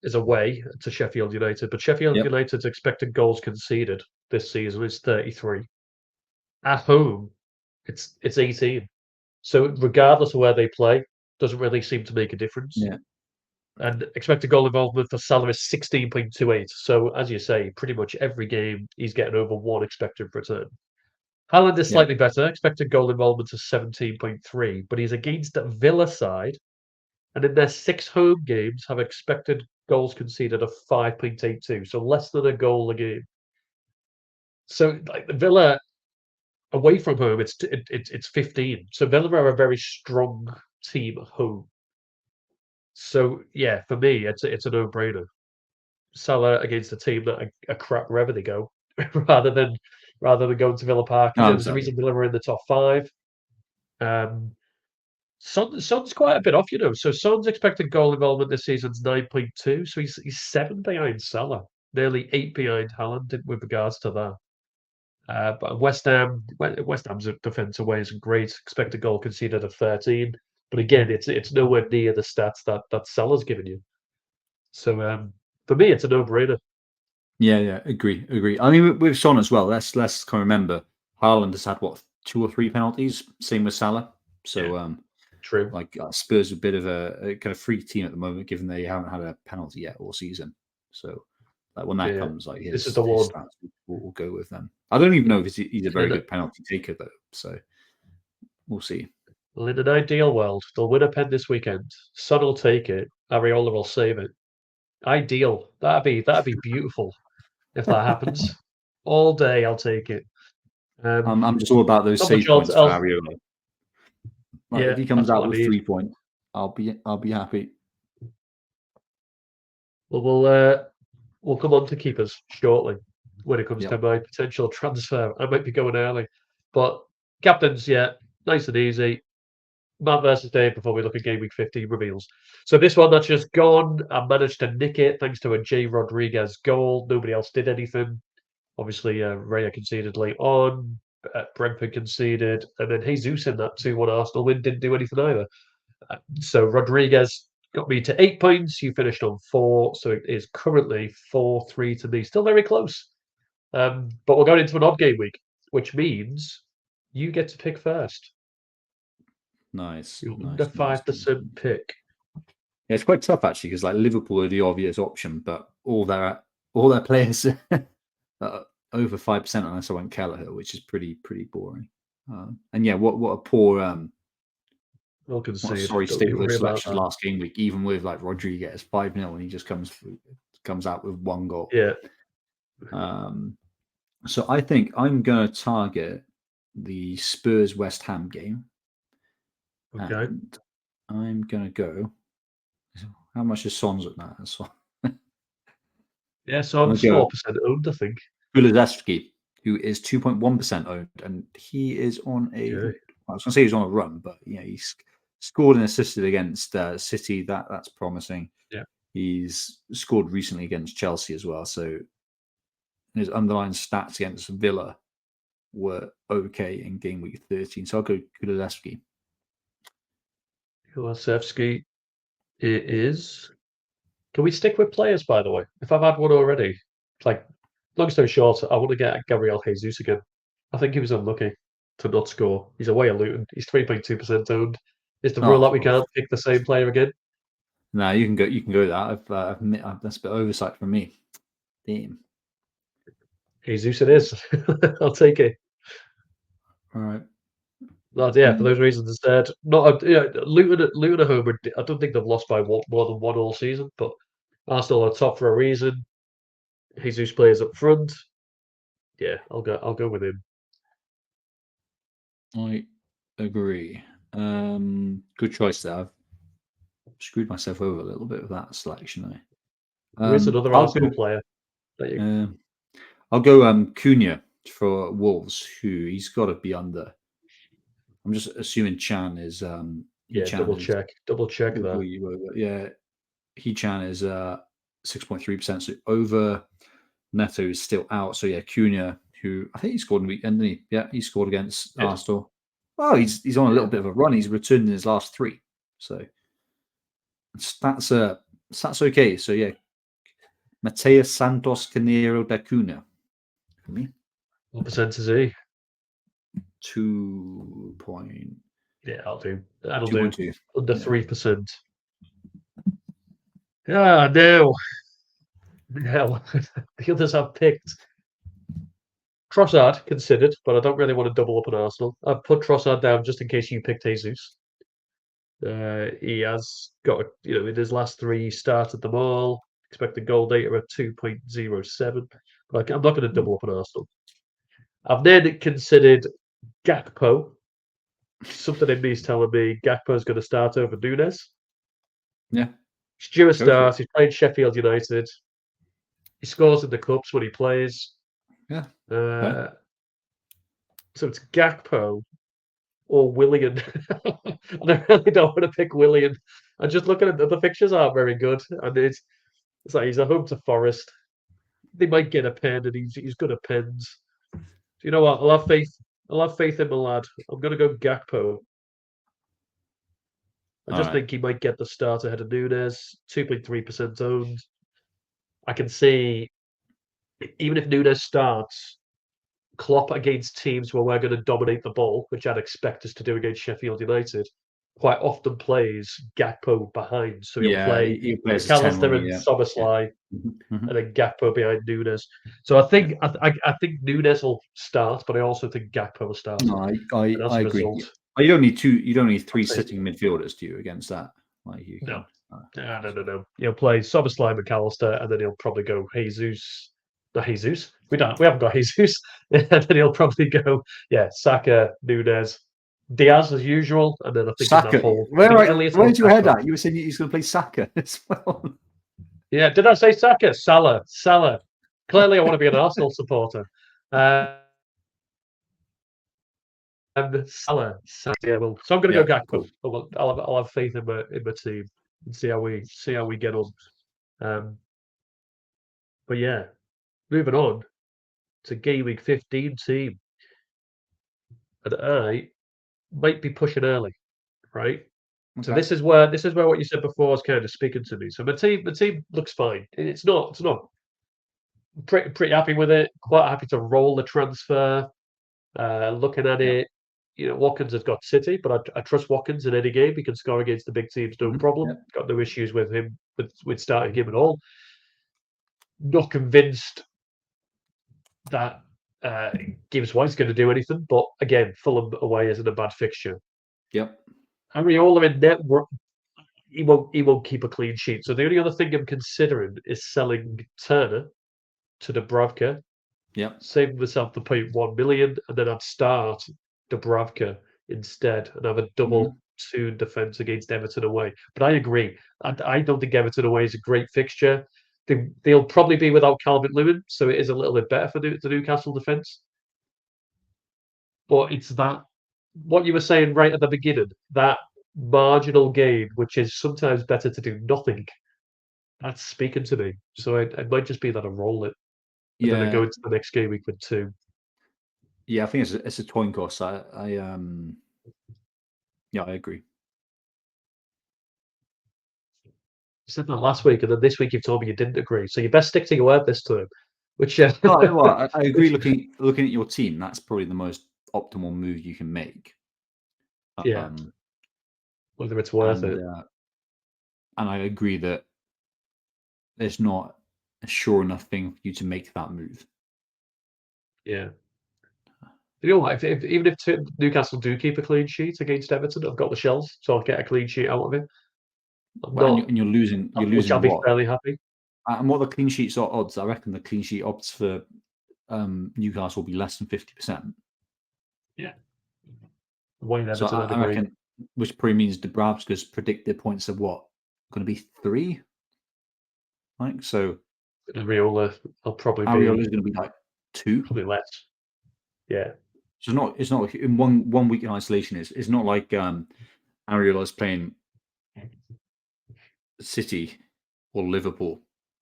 [SPEAKER 1] is away to Sheffield United, but Sheffield
[SPEAKER 2] Yep.
[SPEAKER 1] United's expected goals conceded this season is 33. At home, it's 18. So regardless of where they play, doesn't really seem to make a difference.
[SPEAKER 2] Yeah.
[SPEAKER 1] And expected goal involvement for Salah is 16.28. So as you say, pretty much every game he's getting over one expected return. Haaland is
[SPEAKER 2] Yeah.
[SPEAKER 1] slightly better, expected goal involvement is 17.3, but he's against a Villa side, and in their 6 home games have expected goals conceded of 5.82, so less than a goal a game. So like the Villa away from home, it's 15. So Villa are a very strong team at home. So yeah, for me, it's a no-brainer. Salah against a team that are crap wherever they go, rather than going to Villa Park. You
[SPEAKER 2] No,
[SPEAKER 1] know, there's a
[SPEAKER 2] exactly.
[SPEAKER 1] reason Villa are in the top 5. Um, Son's quite a bit off, you know. So Son's expected goal involvement this season's 9.2, so he's 7 behind Salah, nearly 8 behind Haaland with regards to that. But West Ham's defence away isn't great. Expected goal conceded of 13, but again, it's nowhere near the stats that Salah's given you. So for me, it's a no-brainer.
[SPEAKER 2] Yeah, agree. I mean, with Son as well. Let's kind of remember, Haaland has had what 2 or 3 penalties. Same with Salah.
[SPEAKER 1] Yeah,
[SPEAKER 2] So
[SPEAKER 1] true.
[SPEAKER 2] like Spurs are a bit of a kind of free team at the moment, given they haven't had a penalty yet all season. So like when that
[SPEAKER 1] Yeah,
[SPEAKER 2] comes, like
[SPEAKER 1] this is the
[SPEAKER 2] his
[SPEAKER 1] one.
[SPEAKER 2] stats will go with them. I don't even know if he's a very
[SPEAKER 1] In,
[SPEAKER 2] good penalty taker though. So we'll see.
[SPEAKER 1] well, in an ideal world, they'll win a pen this weekend. Son will take it. Ariola will save it. Ideal. That'd be beautiful if that happens. All day, I'll take it.
[SPEAKER 2] I'm just all about those
[SPEAKER 1] Not much
[SPEAKER 2] save
[SPEAKER 1] else.
[SPEAKER 2] points for Ariola. Like
[SPEAKER 1] Yeah,
[SPEAKER 2] if he comes
[SPEAKER 1] that's
[SPEAKER 2] out
[SPEAKER 1] what I
[SPEAKER 2] with
[SPEAKER 1] need.
[SPEAKER 2] 3 points, I'll be happy.
[SPEAKER 1] Well, we'll come on to keepers shortly when it comes to
[SPEAKER 2] Yep.
[SPEAKER 1] my potential transfer. I might be going early, but captains, yeah, nice and easy. Man versus Dave before we look at game week 15 reveals. So this one that's just gone, I managed to nick it thanks to a J. Rodriguez goal. Nobody else did anything. Obviously, Raya conceded late on. Brentford conceded, and then Jesus in that 2-1 Arsenal win didn't do anything either. So Rodriguez got me to 8 points. You finished on 4, so it is currently 4-3 to me. Still very close. But we're going into an odd game week, which means you get to pick first.
[SPEAKER 2] Nice,
[SPEAKER 1] Your under
[SPEAKER 2] nice, nice, nice.
[SPEAKER 1] 5% pick.
[SPEAKER 2] Yeah, it's quite tough actually because like Liverpool are the obvious option, but all their players are over 5% unless I went Kelleher, which is pretty boring. And yeah, what a poor
[SPEAKER 1] We'll
[SPEAKER 2] what a
[SPEAKER 1] concede.
[SPEAKER 2] sorry
[SPEAKER 1] Don't
[SPEAKER 2] state
[SPEAKER 1] you
[SPEAKER 2] of those
[SPEAKER 1] worry about
[SPEAKER 2] selections
[SPEAKER 1] that.
[SPEAKER 2] last game week. Even with like Rodriguez 5-0 and he just comes out with 1 goal.
[SPEAKER 1] Yeah.
[SPEAKER 2] So I think I'm going to target the Spurs West Ham game,
[SPEAKER 1] Okay.
[SPEAKER 2] and I'm going to go. How much is Son's at that? So
[SPEAKER 1] Yeah, so
[SPEAKER 2] I'm
[SPEAKER 1] I'm
[SPEAKER 2] going to go
[SPEAKER 1] 4% owned, I think.
[SPEAKER 2] Kulusevski, who is 2.1% owned, and he is on a.
[SPEAKER 1] Okay.
[SPEAKER 2] I was going to say he's on a run, but yeah, he's scored and assisted against City. That's promising.
[SPEAKER 1] Yeah.
[SPEAKER 2] He's scored recently against Chelsea as well. So his underlying stats against Villa were okay in game week 13. So I'll go Kulusevski.
[SPEAKER 1] Kulusevski it is. Can we stick with players, by the way? If I've had one already, it's like, long story short, I want to get Gabriel Jesus again. I think he was unlucky to not score. He's away at Luton. He's 3.2% owned. Is the rule that we can't pick the same player again?
[SPEAKER 2] No, you can go. You can go that. That's a bit of oversight from me. Damn.
[SPEAKER 1] Jesus, it is. I'll take it.
[SPEAKER 2] All right.
[SPEAKER 1] But yeah, for those reasons instead. Not a, yeah, Luton at home. I don't think they've lost by more than one all season, but Arsenal are top for a reason. Jesus plays up front. Yeah, I'll go with him.
[SPEAKER 2] I agree. Good choice there. I've screwed myself over a little bit with that selection.
[SPEAKER 1] There is another Arsenal player.
[SPEAKER 2] I'll go Cunha for Wolves, who he's got to be under. I'm just assuming Chan is.
[SPEAKER 1] Double check that.
[SPEAKER 2] Yeah, Chan is 6.3%. So over. Neto is still out. So yeah, Cunha, who I think he scored in the weekend, didn't he? Yeah, he scored against Arsenal. Well, he's on a little bit of a run. He's returned in his last 3. So that's okay. So yeah, Mateus Santos Canero da Cunha for me.
[SPEAKER 1] What percent is he?
[SPEAKER 2] 2 point.
[SPEAKER 1] Yeah, I'll do. That'll do.
[SPEAKER 2] 2.
[SPEAKER 1] Under 3%. Ah, no. No. The others I've picked. Trossard considered, but I don't really want to double up on Arsenal. I've put Trossard down just in case you pick Jesus. He has got, in his last 3, he started them all. Expected goal data of 2.07. But I'm not going to double up on Arsenal. I've then considered Gakpo. Something in me is telling me Gakpo is going to start over Nunez.
[SPEAKER 2] Yeah.
[SPEAKER 1] He's due a start. He's playing Sheffield United. He scores in the cups when he plays.
[SPEAKER 2] Yeah.
[SPEAKER 1] So it's Gakpo or Willian. And I really don't want to pick Willian. I'm just looking at the fixtures aren't very good. And it's like he's a home to Forest. They might get a pen, and he's good at pens. So you know what? I'll have faith. I'll have faith in my lad. I'm going to go Gakpo. I just think he might get the start ahead of Nunez. 2.3% owned. I can see, even if Nunez starts, Klopp against teams where we're going to dominate the ball, which I'd expect us to do against Sheffield United, quite often plays Gakpo behind. So he'll play McAllister and Soberslide, and then Gakpo behind Nunez. So I think I think Nunez will start, but I also think Gakpo will start.
[SPEAKER 2] No, I agree. You don't need 2. You don't need 3 sitting midfielders, do you, against that?
[SPEAKER 1] No. He'll play Soberslide, McAllister, and then he'll probably go Jesus. Not Jesus. We haven't got Jesus. And then he'll probably go, Saka, Nunez, Diaz as usual, and then I think
[SPEAKER 2] Saka. Where's your head at? You were saying he's going to play Saka as well.
[SPEAKER 1] Yeah, did I say Saka? Salah. Clearly, I want to be an Arsenal supporter. Salah. Yeah, well, so I'm going to go Gakpo. Cool. I'll have faith in my team and see how we get on. But yeah, moving on to game week 15 team, and I might be pushing early, right? Okay. So this is where what you said before is kind of speaking to me. So my team looks fine. It's not pretty happy with it. Quite happy to roll the transfer. Looking at it, Watkins has got City, but I trust Watkins in any game. He can score against the big teams, no problem. Got no issues with him with starting him at all. Not convinced that Gibbs White's going to do anything, but again, Fulham away isn't a bad fixture.
[SPEAKER 2] Yep.
[SPEAKER 1] Areola in net, he won't keep a clean sheet. So the only other thing I'm considering is selling Turner to Dubravka.
[SPEAKER 2] Yep.
[SPEAKER 1] Save myself the 0.1 million, and then I'd start Dubravka instead and have a double 2 defence against Everton away. But I agree. I don't think Everton away is a great fixture. They'll probably be without Calvert-Lewin, so it is a little bit better for the Newcastle defence. But it's that, what you were saying right at the beginning, that marginal gain, which is sometimes better to do nothing, that's speaking to me. So it might just be that I roll it. And then I go into the next game week with 2.
[SPEAKER 2] Yeah, I think it's a coin toss. Yeah, I agree.
[SPEAKER 1] You said that last week, and then this week you've told me you didn't agree. So you best stick to your word this time. Which
[SPEAKER 2] Well, I agree.
[SPEAKER 1] which,
[SPEAKER 2] Looking at your team, that's probably the most optimal move you can make.
[SPEAKER 1] yeah,
[SPEAKER 2] Um,
[SPEAKER 1] whether it's worth
[SPEAKER 2] and
[SPEAKER 1] it.
[SPEAKER 2] and I agree that it's not a sure enough thing for you to make that move.
[SPEAKER 1] Yeah. You know what? Even if Newcastle do keep a clean sheet against Everton, I've got the shells, so I'll get a clean sheet out of it. I'm
[SPEAKER 2] Well,
[SPEAKER 1] not,
[SPEAKER 2] and you're losing. You're
[SPEAKER 1] which I'll
[SPEAKER 2] losing
[SPEAKER 1] be
[SPEAKER 2] what?
[SPEAKER 1] fairly happy.
[SPEAKER 2] And what the clean sheets are odds? I reckon the clean sheet odds for Newcastle will be less than 50%.
[SPEAKER 1] Yeah. Wayne
[SPEAKER 2] So
[SPEAKER 1] Everton, I'd
[SPEAKER 2] I
[SPEAKER 1] agree.
[SPEAKER 2] reckon, which probably means Dubravka's predicted points of what? Going to be 3, right? So
[SPEAKER 1] And Areola, I'll probably
[SPEAKER 2] Ariola's
[SPEAKER 1] be
[SPEAKER 2] going to be like 2.
[SPEAKER 1] less. Yeah.
[SPEAKER 2] So it's not like in one week in isolation. It's not like Ariola's playing City or Liverpool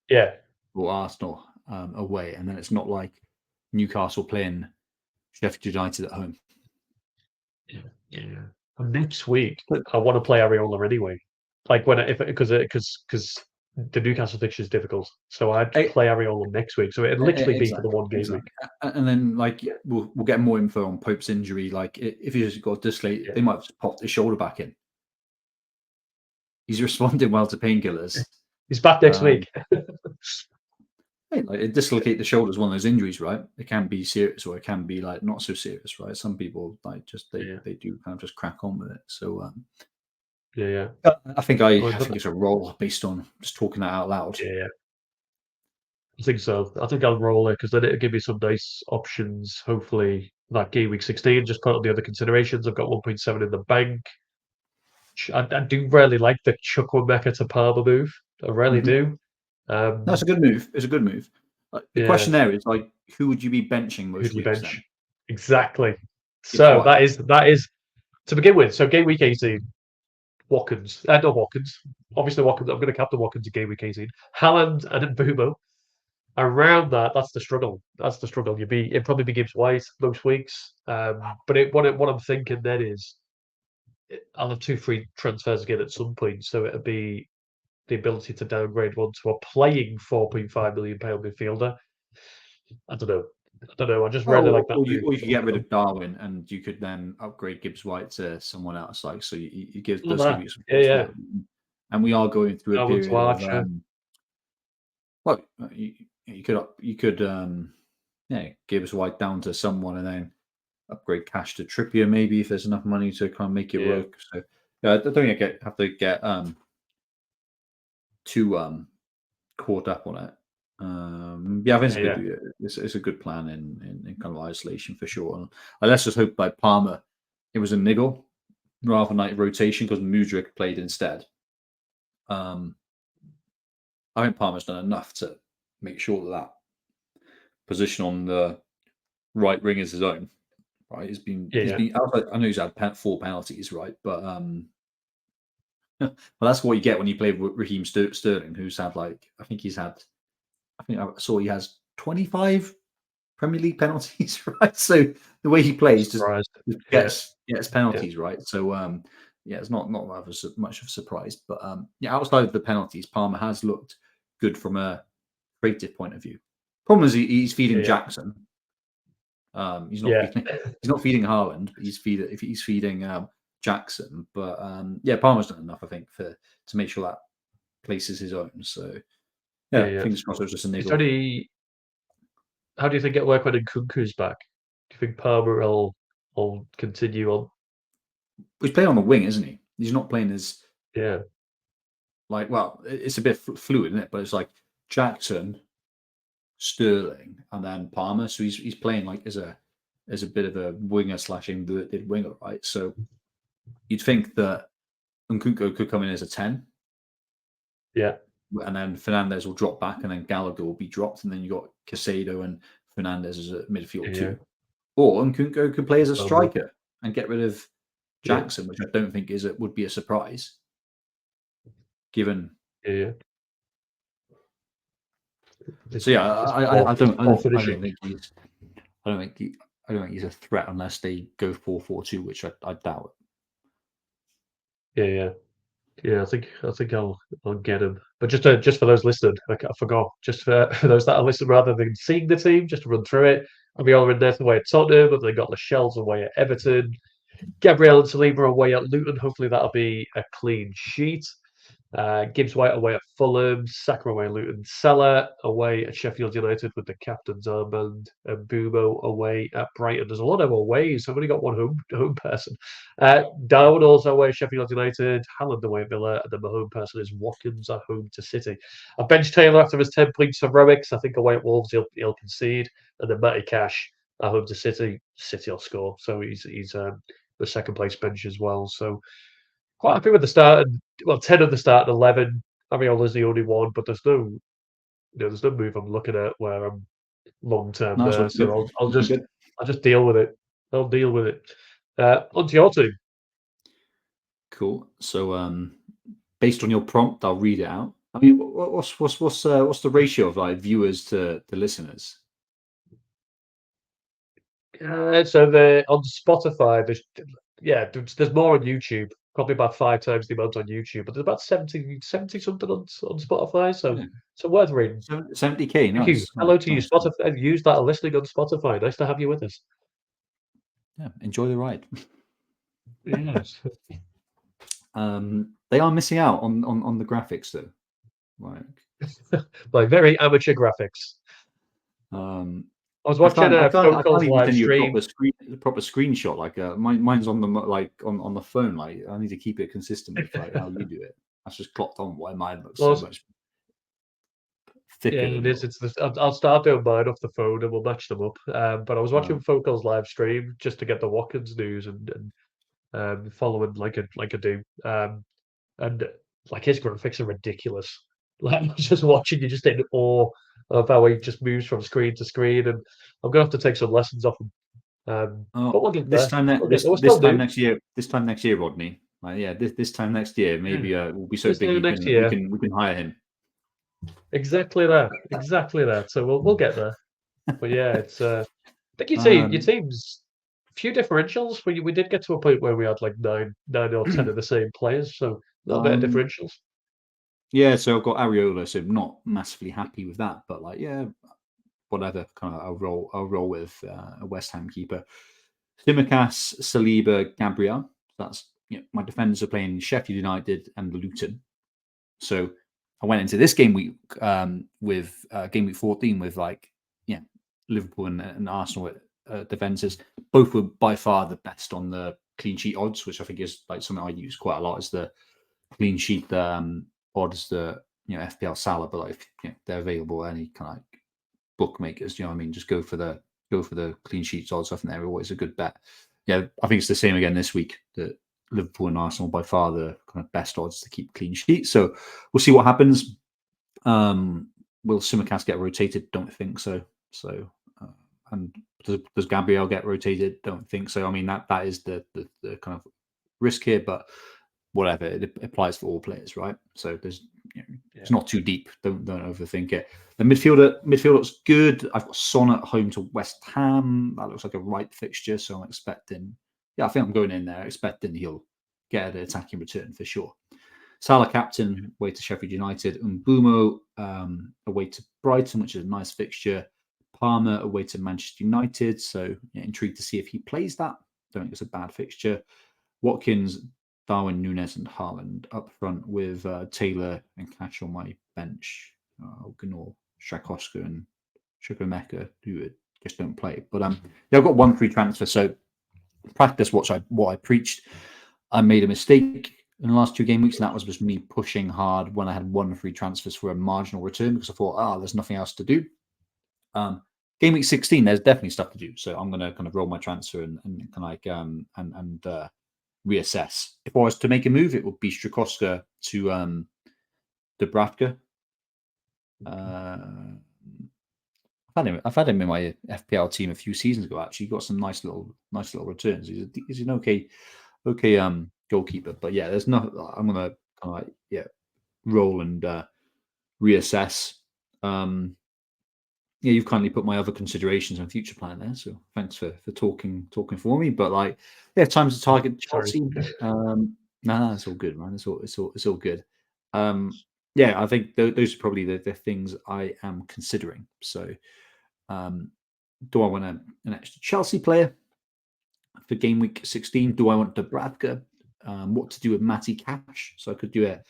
[SPEAKER 1] Yeah.
[SPEAKER 2] or Arsenal away, and then it's not like Newcastle playing Sheffield United at home.
[SPEAKER 1] Yeah. And next week,
[SPEAKER 2] But
[SPEAKER 1] I want to play Areola anyway. Like because the Newcastle fixture is difficult, so I'd play Areola next week. So it'd literally be for the one game week.
[SPEAKER 2] And then like we'll get more info on Pope's injury. Like if he's just got dislocated, they might have just popped his shoulder back in. He's responding well to painkillers.
[SPEAKER 1] He's back next week.
[SPEAKER 2] Hey, like it dislocate the shoulder is one of those injuries, right? It can be serious or it can be like not so serious, right? Some people like just they do kind of just crack on with it. So
[SPEAKER 1] Yeah.
[SPEAKER 2] I think it's a role based on just talking that out loud.
[SPEAKER 1] Yeah. I think so. I think I'll roll it because then it'll give me some nice options. Hopefully, that game week 16. Just put on the other considerations. I've got 1.7 in the bank. I do really like the Chukwuemeka to Palmer move. I really do.
[SPEAKER 2] That's a good move. It's a good move. The question there is like, who would you be benching
[SPEAKER 1] Who
[SPEAKER 2] most
[SPEAKER 1] do you
[SPEAKER 2] weeks
[SPEAKER 1] bench?
[SPEAKER 2] then?
[SPEAKER 1] Exactly.
[SPEAKER 2] Gibbs
[SPEAKER 1] So
[SPEAKER 2] White.
[SPEAKER 1] that is to begin with. So game week 18, Watkins. Not Watkins. Obviously Watkins. I'm going to captain Watkins in game week 18. Haaland and Mbumo. Around that's the struggle. That's the struggle. It'd probably be Gibbs White most weeks. But what I'm thinking then is I'll have 2 free transfers again at some point. So it'll be the ability to downgrade one to a playing £4.5 million midfielder. I don't know. I just really like that move.
[SPEAKER 2] Or you could get rid of Darwin and you could then upgrade Gibbs White to someone else. Like so, you give
[SPEAKER 1] Love
[SPEAKER 2] does give
[SPEAKER 1] that.
[SPEAKER 2] you some
[SPEAKER 1] Yeah.
[SPEAKER 2] flexibility. And we are going through a
[SPEAKER 1] Darwin to
[SPEAKER 2] period of
[SPEAKER 1] Archer.
[SPEAKER 2] well, you could Gibbs White down to someone and then upgrade Cash to Trippier maybe if there's enough money to kind of make it work. So I don't think I have to get too caught up on it. I think it's a good plan in kind of isolation for sure. And let's just hope by Palmer it was a niggle rather than like rotation because Mudryk played instead. I think Palmer's done enough to make sure that position on the right wing is his own. Right, he's been. I know he's had 4 penalties, right, but well, that's what you get when you play with Raheem Sterling, who's had like I think I saw he has 25 Premier League penalties, right? So the way he plays just gets penalties, right? So it's not much of a surprise, but outside of the penalties, Palmer has looked good from a creative point of view. Problem is he's feeding Jackson. He's not feeding Haaland. He's feeding Jackson. But Palmer's done enough, I think, to make sure that place is his own. So fingers crossed it was just a niggle.
[SPEAKER 1] How do you think it'll work when Nkunku's back? Do you think Palmer will continue on?
[SPEAKER 2] He's playing on the wing, isn't he? He's not playing as it's a bit fluid, isn't it? But it's like Jackson, Sterling, and then Palmer. So he's playing like as a bit of a winger / inverted winger, right? So you'd think that Nkunku could come in as a 10.
[SPEAKER 1] Yeah.
[SPEAKER 2] And then Fernandez will drop back, and then Gallagher will be dropped, and then you got Casado and Fernandez as a midfield too. Or Nkunku could play as a striker and get rid of Jackson, which I don't think would be a surprise, given. So I don't think I don't think he's a threat unless they go 4-4-2, which I doubt.
[SPEAKER 1] Yeah. I think I'll get him. But just for those listening, I forgot. Just for those that are listening, rather than seeing the team, just to run through it. Abiola and Nathan away at Tottenham, and they got Lascelles away at Everton. Gabriel and Saliba away at Luton. Hopefully that'll be a clean sheet. Gibbs White away at Fulham, Saka away at Luton, Salah away at Sheffield United with the captain's armband, and Bumo away at Brighton. There's a lot of aways. I've only got one home person. Darwin also away at Sheffield United, Haaland away at Villa, and then my home person is Watkins at home to City. I benched Taylor after his 10 points heroics. I think away at Wolves he'll concede, and then Matty Cash at home to City. City will score, so he's the second place bench as well. So quite happy with the start. And, well, 10 of the start, 11. Ariola's the only one, but there's there's no move I'm looking at where I'm long term
[SPEAKER 2] No, it's
[SPEAKER 1] there.
[SPEAKER 2] looking good.
[SPEAKER 1] So I'll
[SPEAKER 2] Looking good.
[SPEAKER 1] just deal with it. I'll deal with it. Onto your team.
[SPEAKER 2] Cool. So, based on your prompt, I'll read it out. I mean, what's the ratio of like viewers to listeners?
[SPEAKER 1] So on Spotify, there's more on YouTube. Probably about 5 times the amount on YouTube, but there's about 70 something on Spotify. So
[SPEAKER 2] Yeah.
[SPEAKER 1] so worth reading.
[SPEAKER 2] 70K.
[SPEAKER 1] Thank you.
[SPEAKER 2] Nice.
[SPEAKER 1] Hello to you,
[SPEAKER 2] nice.
[SPEAKER 1] Spotify. Use that listening on Spotify. Nice to have you with us.
[SPEAKER 2] Yeah, enjoy the ride.
[SPEAKER 1] Yes.
[SPEAKER 2] They are missing out on the graphics though.
[SPEAKER 1] Like very amateur graphics. I was watching
[SPEAKER 2] I
[SPEAKER 1] Phone
[SPEAKER 2] can't
[SPEAKER 1] Calls
[SPEAKER 2] even
[SPEAKER 1] live
[SPEAKER 2] send you
[SPEAKER 1] stream.
[SPEAKER 2] a proper screenshot. Like mine's on the on the phone. Like I need to keep it consistent with like how you do it. That's just clocked on why mine looks so much thicker.
[SPEAKER 1] Yeah, it is. I'll start doing mine off the phone and we'll match them up. But I was watching Phone Calls live stream just to get the Watkins news and following like I do. And like his graphics are ridiculous. Like I was just watching, you just in awe of how he just moves from screen to screen. And I'm gonna have to take some lessons off him. But we'll get there.
[SPEAKER 2] This time next year, Rodney. Yeah, this time next year, maybe we'll be so big we can hire him.
[SPEAKER 1] Exactly that. So we'll get there. But yeah, it's I think your team's a few differentials. We did get to a point where we had like nine or 10 of the same players, so a little bit of differentials.
[SPEAKER 2] Yeah, so I've got Areola, so I'm not massively happy with that, but like whatever, kind of I'll roll with a West Ham keeper. Simicast, Saliba, Gabriel. That's my defenders are playing Sheffield United and Luton. So I went into this game week with game week 14 with Liverpool and Arsenal defenses. Both were by far the best on the clean sheet odds, which I think is like something I use quite a lot. Is the clean sheet odds, the FPL Salah, but like they're available at any kind of like bookmakers. You know what I mean? Just go for the clean sheets odds. I think they're always a good bet. Yeah, I think it's the same again this week. That Liverpool and Arsenal by far the kind of best odds to keep clean sheets. So we'll see what happens. Will Simicast get rotated? Don't think so. So and does Gabriel get rotated? Don't think so. I mean that is the kind of risk here, but whatever, it applies for all players, right? So it's not too deep. Don't overthink it. The midfield looks good. I've got Son at home to West Ham. That looks like a right fixture. So I'm expecting. Yeah, I think I'm going in there expecting he'll get an attacking return for sure. Salah captain away to Sheffield United. Mbumo away to Brighton, which is a nice fixture. Palmer away to Manchester United. So intrigued to see if he plays that. Don't think it's a bad fixture. Watkins, Darwin, Nunez, and Haaland up front with Taylor and Cash on my bench. Ignore Shakowska and Chukwemeka, who just don't play. But I've got one free transfer, so practice what I preached. I made a mistake in the last 2 game weeks, and that was just me pushing hard when I had one free transfers for a marginal return because I thought, there's nothing else to do. Game week 16, there's definitely stuff to do, so I'm going to kind of roll my transfer and reassess. If I was to make a move, it would be Strakowska to Dubravka. I've had him in my FPL team a few seasons ago. Actually, got some nice little returns. He's an okay goalkeeper. But yeah, there's no. I'm gonna kind of roll and reassess. yeah, you've kindly put my other considerations and future plan there. So thanks for talking for me. But like, yeah, time's to target
[SPEAKER 1] Sorry.
[SPEAKER 2] Chelsea. No, it's all good, man. It's all good. Yeah, I think those are probably the things I am considering. So, do I want an extra Chelsea player for game week 16? Do I want Dubravka? What to do with Matty Cash? So I could do a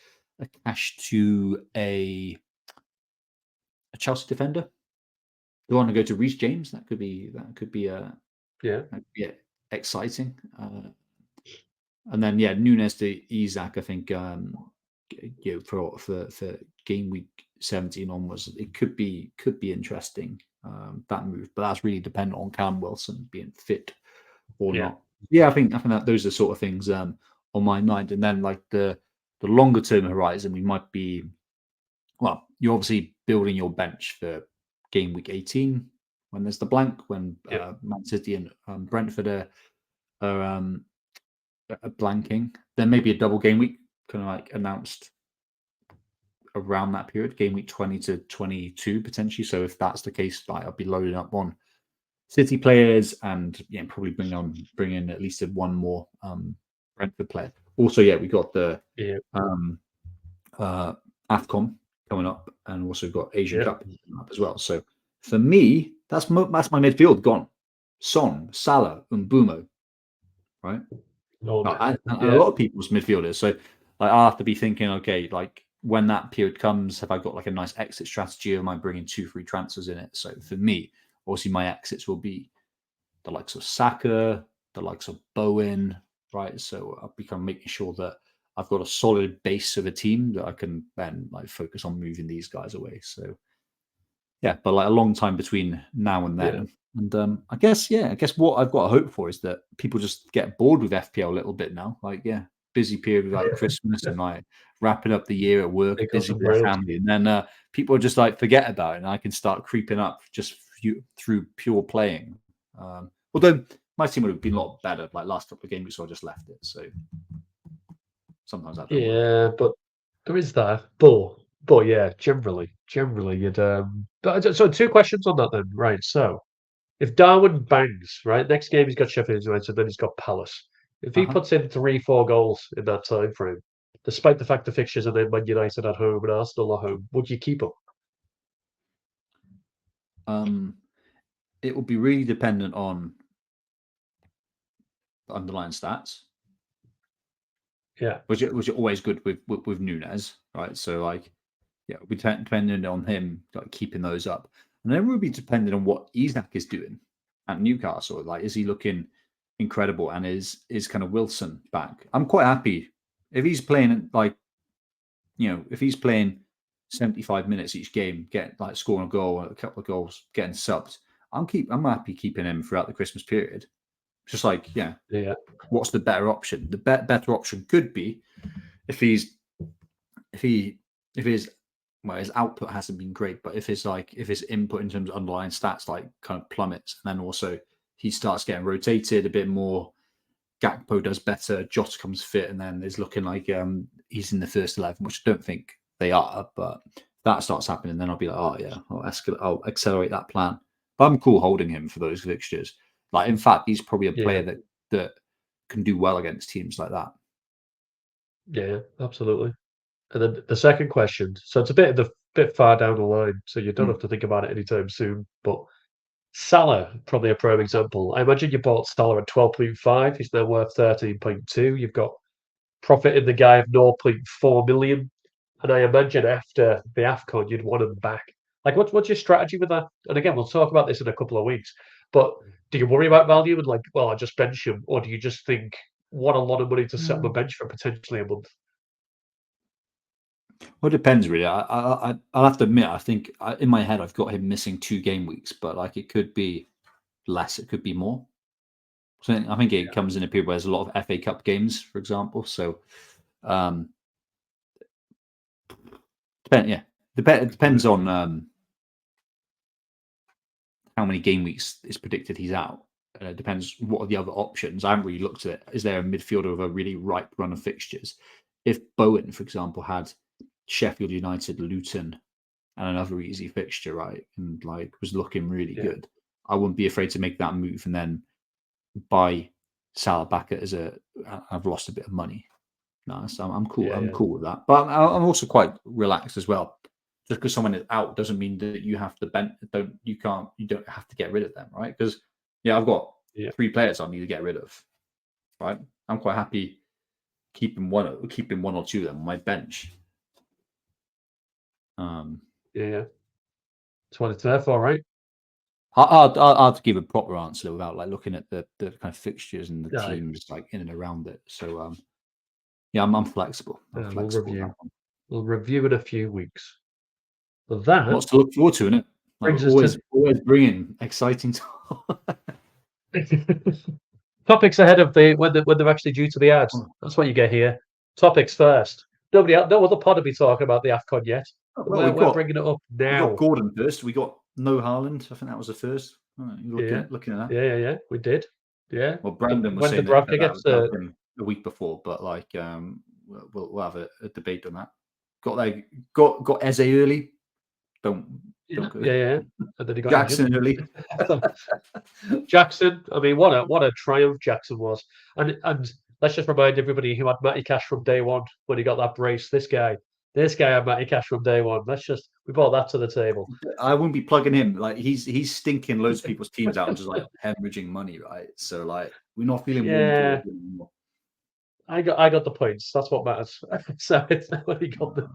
[SPEAKER 2] cash to a Chelsea defender. Do I want to go to Reece James? That could be
[SPEAKER 1] Yeah.
[SPEAKER 2] exciting. And then Nunez to Isaac. I think for game week 17 onwards, it could be interesting, that move. But that's really dependent on Cam Wilson being fit or
[SPEAKER 1] Yeah.
[SPEAKER 2] not. Yeah, I think that those are sort of things on my mind. And then like the longer term horizon, we might be, well, you're obviously building your bench for game week 18 when there's the blank, when
[SPEAKER 1] Yeah.
[SPEAKER 2] Man City and Brentford are blanking. Then maybe a double game week kind of like announced around that period, game week 20 to 22 potentially. So if that's the case, like, I'll be loading up on City players and probably bring in at least one more Brentford player. Also, we got the AFCON coming up, and also got Asian Cup coming up as well. So for me, that's my midfield gone. Son, Salah, and Mbumo, right? And a lot of people's midfielders. So like, I'll have to be thinking, okay, like when that period comes, have I got like a nice exit strategy, or am I bringing 2 free transfers in it? So for me, obviously my exits will be the likes of Saka, the likes of Bowen, right? So I'll be kind of making sure that I've got a solid base of a team that I can then like focus on moving these guys away. So but like a long time between now and then. And I guess what I've got to hope for is that people just get bored with FPL a little bit now. Like, busy period with like Christmas and like wrapping up the year at work, busy with their family, and then people just like forget about it, and I can start creeping up just through pure playing. Although my team would have been a lot better like last couple of games, so I just left it. So sometimes that don't work.
[SPEAKER 1] But there is that. But yeah, generally you'd But so 2 questions on that then. Right. So if Darwin bangs, right, next game he's got Sheffield United, then he's got Palace. If he puts in 3-4 goals in that time frame, despite the fact the fixtures are then Man United at home and Arsenal at home, would you keep him?
[SPEAKER 2] It will be really dependent on underlying stats.
[SPEAKER 1] Yeah.
[SPEAKER 2] Which are always good with Nunez, right? So like, we depending on him like keeping those up, and then we'll be dependent on what Isaac is doing at Newcastle. Like, is he looking incredible, and is kind of Wilson back? I'm quite happy if he's playing like, if he's playing 75 minutes each game, scoring a goal, a couple of goals, getting subbed. I'm happy keeping him throughout the Christmas period. Just like, what's the better option? The better option could be if his output hasn't been great, but if his input in terms of underlying stats like kind of plummets, and then also he starts getting rotated a bit more, Gakpo does better, Jota comes fit, and then is looking like he's in the first 11, which I don't think they are, but that starts happening, then I'll be like, I'll accelerate that plan. But I'm cool holding him for those fixtures. Like, in fact, he's probably a player that can do well against teams like that.
[SPEAKER 1] Yeah, absolutely. And then the second question, so it's a bit far down the line, so you don't have to think about it anytime soon. But Salah, probably a prime example. I imagine you bought Salah at 12.5. He's now worth 13.2. You've got profit in the guy of 0.4 million. And I imagine after the AFCON, you'd want him back. Like, what's your strategy with that? And again, we'll talk about this in a couple of weeks. But do you worry about value and like, well, I just bench him? Or do you just think, what a lot of money to set up a bench for potentially a month?
[SPEAKER 2] Well, it depends really. I'll have to admit, I think in my head I've got him missing 2 game weeks, but like it could be less, it could be more. So I think it comes in a period where there's a lot of FA Cup games, for example. So it depends on how many game weeks is predicted he's out. It depends what are the other options. I haven't really looked at it. Is there a midfielder with a really ripe run of fixtures? If Bowen, for example, had Sheffield United, Luton, and another easy fixture, right, and like was looking really
[SPEAKER 1] Yeah.
[SPEAKER 2] good, I wouldn't be afraid to make that move and then buy Salah back as I've lost a bit of money. No, so I'm cool. I'm
[SPEAKER 1] Yeah.
[SPEAKER 2] cool with that. But I'm also quite relaxed as well. Just because someone is out doesn't mean that you have to you don't have to get rid of them, right? Because I've got
[SPEAKER 1] Yeah.
[SPEAKER 2] 3 players I need to get rid of, right? I'm quite happy keeping one or 2 of them on my bench.
[SPEAKER 1] Yeah. That's what it's there for, right?
[SPEAKER 2] I'll give a proper answer without like looking at the kind of fixtures and the
[SPEAKER 1] Aye.
[SPEAKER 2] teams like in and around it. So I'm flexible. I'm flexible with that one.
[SPEAKER 1] We'll review in a few weeks. But that
[SPEAKER 2] Lots to look forward to, innit? Like
[SPEAKER 1] brings us to
[SPEAKER 2] always bringing exciting
[SPEAKER 1] topics ahead of when they're actually due to the ads. That's what you get here. Topics first. No other pod will be talking about the AFCON yet.
[SPEAKER 2] Well,
[SPEAKER 1] We're bringing it up
[SPEAKER 2] we
[SPEAKER 1] now.
[SPEAKER 2] got Gordon first. We got no Haaland. I think that was the first. Looking at that.
[SPEAKER 1] Yeah. We did. Yeah.
[SPEAKER 2] Well, Brandon was
[SPEAKER 1] When
[SPEAKER 2] saying
[SPEAKER 1] Dubravka
[SPEAKER 2] that
[SPEAKER 1] gets
[SPEAKER 2] was him a week before, but like we'll have a debate on that. Got Eze early. Don't go.
[SPEAKER 1] Yeah. And then he got
[SPEAKER 2] Jackson early.
[SPEAKER 1] Jackson. I mean, what a triumph Jackson was. And let's just remind everybody who had Matty Cash from day one when he got that brace. This guy had Matty Cash from day one. We brought that to the table.
[SPEAKER 2] I wouldn't be plugging him. Like he's stinking loads of people's teams out and just like hemorrhaging money, right? So like we're not feeling warm towards him anymore.
[SPEAKER 1] I got the points. That's what matters. So it's not what he got the.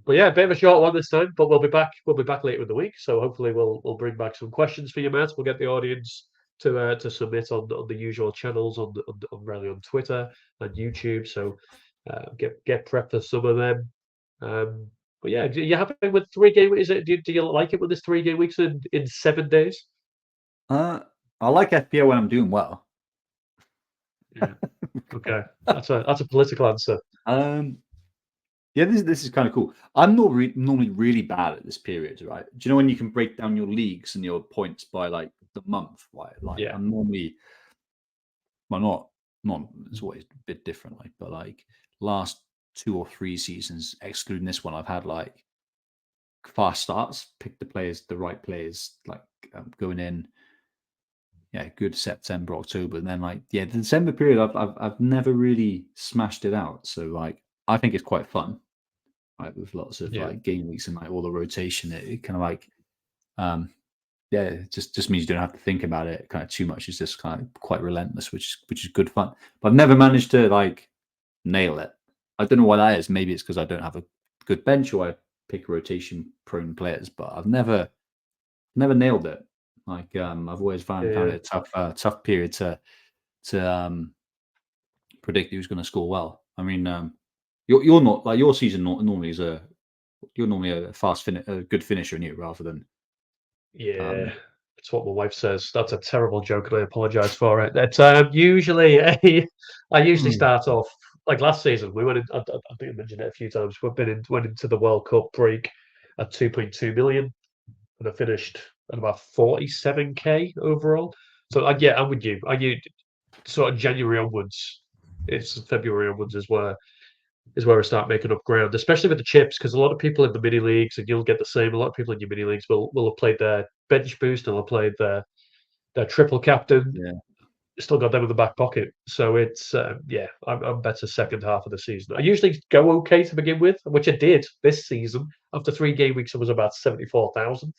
[SPEAKER 1] But yeah, a bit of a short one this time. But we'll be back. We'll be back later in the week. So hopefully we'll bring back some questions for you, Matt. We'll get the audience to submit on the usual channels on Twitter and YouTube. So get prepped for some of them. But yeah, you happy with 3 game? Is it? Do you like it when there's 3 game weeks in 7 days?
[SPEAKER 2] I like FPL when I'm doing well.
[SPEAKER 1] Yeah. Okay, that's a political answer.
[SPEAKER 2] Yeah, this is kind of cool. I'm not normally really bad at this period, right? Do you know when you can break down your leagues and your points by like the month, right? Like I'm normally, well, not. It's always a bit different, like, but like last 2 or 3 seasons, excluding this one, I've had like fast starts, pick the right players, like going in. Yeah, good September, October, and then like the December period, I've never really smashed it out. So like I think it's quite fun, right? With lots of like game weeks and like all the rotation, it kind of like, it just means you don't have to think about it kind of too much. It's just kind of quite relentless, which is good fun. But I've never managed to like nail it. I don't know why that is. Maybe it's because I don't have a good bench or I pick rotation prone players, but I've never nailed it. Like I've always found it a tough period to predict who's going to score well. I mean, you're not like your season normally is you're normally a a good finisher in you rather than
[SPEAKER 1] it's what my wife says. That's a terrible joke, and I apologise for it. I usually start off like last season. We went in. I think I mentioned it a few times. Went into the World Cup break at 2.2 million, and I finished at about 47k overall. So I'm with you. Sort of January onwards, it's February onwards is where I start making up ground, especially with the chips, because a lot of people in the mini leagues, and you'll get the same. A lot of people in your mini leagues will have played their bench boost, and will have played their triple captain.
[SPEAKER 2] Yeah.
[SPEAKER 1] Still got them in the back pocket. So it's I'm better second half of the season. I usually go okay to begin with, which I did this season. After 3 game weeks, I was about 74,000,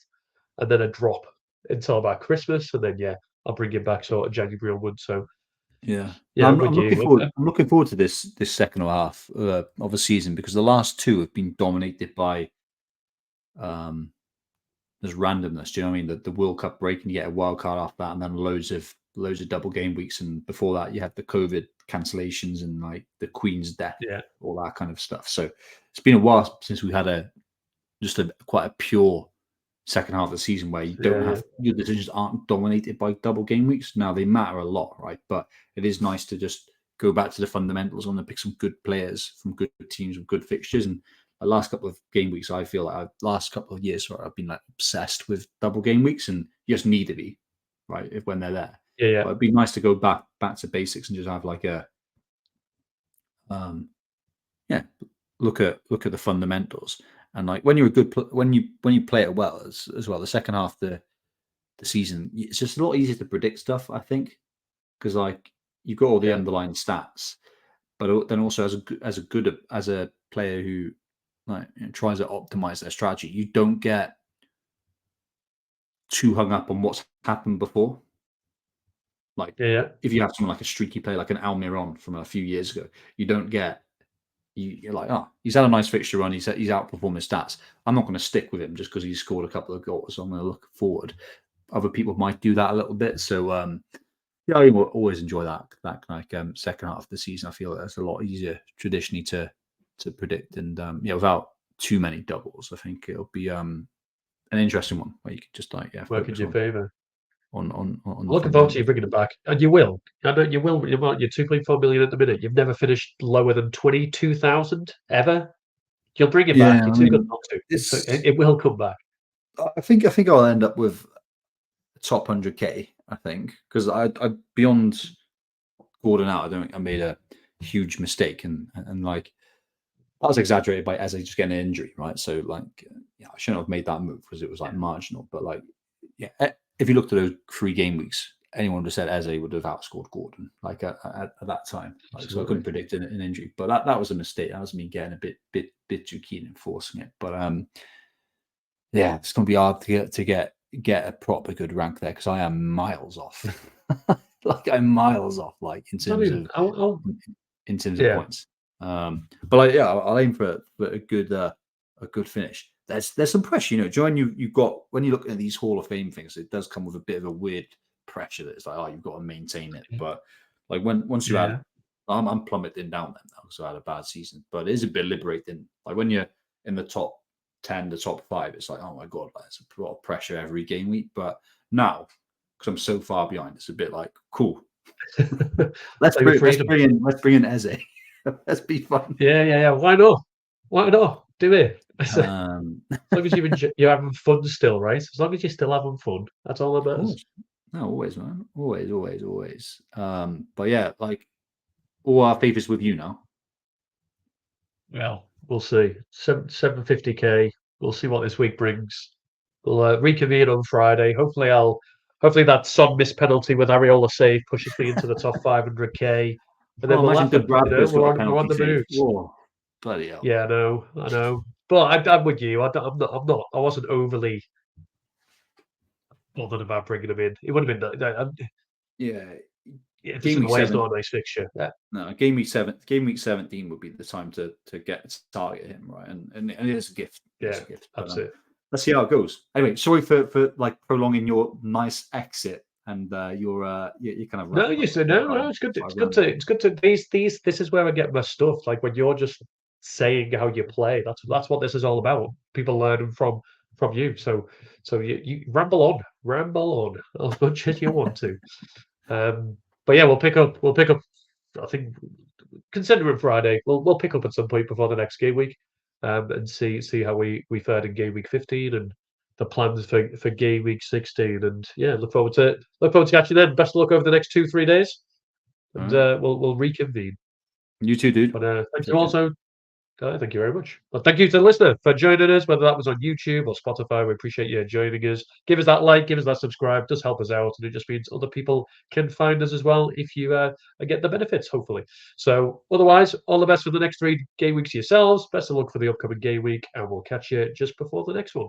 [SPEAKER 1] and then a drop until about Christmas, and then I'll bring it back sort of January onwards. So
[SPEAKER 2] I'm looking forward to this second half of the season because the last 2 have been dominated by there's randomness. Do you know what I mean? The World Cup break and you get a wild card after that, and then loads of double game weeks, and before that you had the COVID cancellations and like the Queen's death, all that kind of stuff. So it's been a while since we had quite a pure second half of the season where you don't have your decisions aren't dominated by double game weeks. Now they matter a lot, right? But it is nice to just go back to the fundamentals and pick some good players from good teams with good fixtures. And the last couple of game weeks, I feel like last couple of years, I've been like obsessed with double game weeks, and you just need to be right when they're there. But it'd be nice to go back to basics and just have like a look at the fundamentals. And like when you're a good when you play it well as well, the second half of the season, it's just a lot easier to predict stuff. I think because like you've got all the
[SPEAKER 1] Yeah,
[SPEAKER 2] underlying stats, but then also as a player who like tries to optimize their strategy, you don't get too hung up on what's happened before. Like
[SPEAKER 1] yeah,
[SPEAKER 2] if you have someone like a streaky player like an Almiron from a few years ago, you don't get you're like, oh, he's had a nice fixture run. He's outperforming his stats. I'm not going to stick with him just because he's scored a couple of goals. So I'm going to look forward. Other people might do that a little bit. So yeah, I always enjoy that like second half of the season. I feel that's a lot easier traditionally to predict, and yeah, without too many doubles, I think it'll be an interesting one where you could just like
[SPEAKER 1] work in
[SPEAKER 2] focus
[SPEAKER 1] your favour.
[SPEAKER 2] on
[SPEAKER 1] I'm
[SPEAKER 2] the
[SPEAKER 1] looking forward to you
[SPEAKER 2] fundamentals.
[SPEAKER 1] bringing it back, and you will. I know you will. You're 2.4 million at the minute. You've never finished lower than 22,000 ever. You'll bring it back.
[SPEAKER 2] Yeah,
[SPEAKER 1] You're
[SPEAKER 2] I
[SPEAKER 1] too good
[SPEAKER 2] mean,
[SPEAKER 1] not to. So
[SPEAKER 2] it's.
[SPEAKER 1] it will come back.
[SPEAKER 2] I think I'll end up with top 100k. I think because I beyond Gordon out, I don't think I made a huge mistake, and like that was exaggerated by Eze just getting an injury, right? So like, yeah, I shouldn't have made that move because it was like
[SPEAKER 1] Yeah.
[SPEAKER 2] marginal. But like, yeah, if you looked at those 3 game weeks, anyone would have said Eze would have outscored Gordon like at that time. Like, so I couldn't
[SPEAKER 1] Absolutely.
[SPEAKER 2] predict an injury, but that was a mistake. That was me getting a bit too keen in forcing it. But yeah, it's gonna be hard to get a proper good rank there because I am miles off. Like I'm miles off, like
[SPEAKER 1] I mean,
[SPEAKER 2] in terms of
[SPEAKER 1] yeah,
[SPEAKER 2] points. But like, yeah, I'll aim for a good finish. There's some pressure, Join you've got when you look at these Hall of Fame things, it does come with a bit of a weird pressure that it's like, oh, you've got to maintain it. But like once you had,
[SPEAKER 1] yeah.
[SPEAKER 2] I'm plummeting down then now because I had a bad season. But it is a bit liberating. Like when you're in the top 10, the top 5, it's like, oh my god, like, it's a lot of pressure every game week. But now, because I'm so far behind, it's a bit like cool. Let's
[SPEAKER 1] Play with
[SPEAKER 2] bring let's
[SPEAKER 1] freedom.
[SPEAKER 2] bring in let's bring in Eze. Let's be fun.
[SPEAKER 1] Yeah. Why not? Why not? Do it. As
[SPEAKER 2] Um,
[SPEAKER 1] long as you're having fun still, right? As long as you're still having fun, that's all that
[SPEAKER 2] of
[SPEAKER 1] matters.
[SPEAKER 2] course. No, always, man. Always, always, always. But yeah, like all our favorites with you now.
[SPEAKER 1] Well, we'll see. 750k. We'll see what this week brings. We'll reconvene on Friday. Hopefully that Son missed penalty with Areola save pushes me into the top 500k, and then
[SPEAKER 2] Oh,
[SPEAKER 1] we'll
[SPEAKER 2] imagine
[SPEAKER 1] laugh at
[SPEAKER 2] good Bradford's got a
[SPEAKER 1] we're on
[SPEAKER 2] penalty
[SPEAKER 1] the
[SPEAKER 2] save.
[SPEAKER 1] mood.
[SPEAKER 2] Whoa, bloody hell.
[SPEAKER 1] Yeah, I know. But I'm with you. I'm not. I wasn't overly bothered about bringing him in. It would have been.
[SPEAKER 2] Yeah,
[SPEAKER 1] Yeah, just
[SPEAKER 2] game
[SPEAKER 1] in a
[SPEAKER 2] week
[SPEAKER 1] way, it's
[SPEAKER 2] seven.
[SPEAKER 1] not a nice fixture. Yeah,
[SPEAKER 2] No, game week 17 would be the time to get to target him, right? And it's a gift. It's
[SPEAKER 1] yeah,
[SPEAKER 2] a gift. But
[SPEAKER 1] that's it.
[SPEAKER 2] let's see how it goes. Anyway, sorry for like prolonging your nice exit and you're kind of
[SPEAKER 1] No,
[SPEAKER 2] wrapping
[SPEAKER 1] you
[SPEAKER 2] up
[SPEAKER 1] said no,
[SPEAKER 2] by
[SPEAKER 1] no. It's good.
[SPEAKER 2] by
[SPEAKER 1] It's good
[SPEAKER 2] round.
[SPEAKER 1] to. It's good to. These. This is where I get my stuff. Like when you're just saying how you play. That's what this is all about. People learning from you. So you ramble on as much as you want to. But yeah, We'll pick up. I think considering Friday, we'll pick up at some point before the next game week, and see how we fared in game week 15 and the plans for game week 16. And yeah, look forward to catching you then. Best of luck over the next 2-3 days,
[SPEAKER 2] All
[SPEAKER 1] and
[SPEAKER 2] right.
[SPEAKER 1] we'll reconvene.
[SPEAKER 2] You too, dude.
[SPEAKER 1] But thank you
[SPEAKER 2] Take care.
[SPEAKER 1] also. Thank you very much. Well, thank you to the listener for joining us, whether that was on YouTube or Spotify. We appreciate you joining us. Give us that like, give us that subscribe. It does help us out, and it just means other people can find us as well if you get the benefits, hopefully. So, otherwise, all the best for the next 3 game weeks yourselves. Best of luck for the upcoming game week, and we'll catch you just before the next one.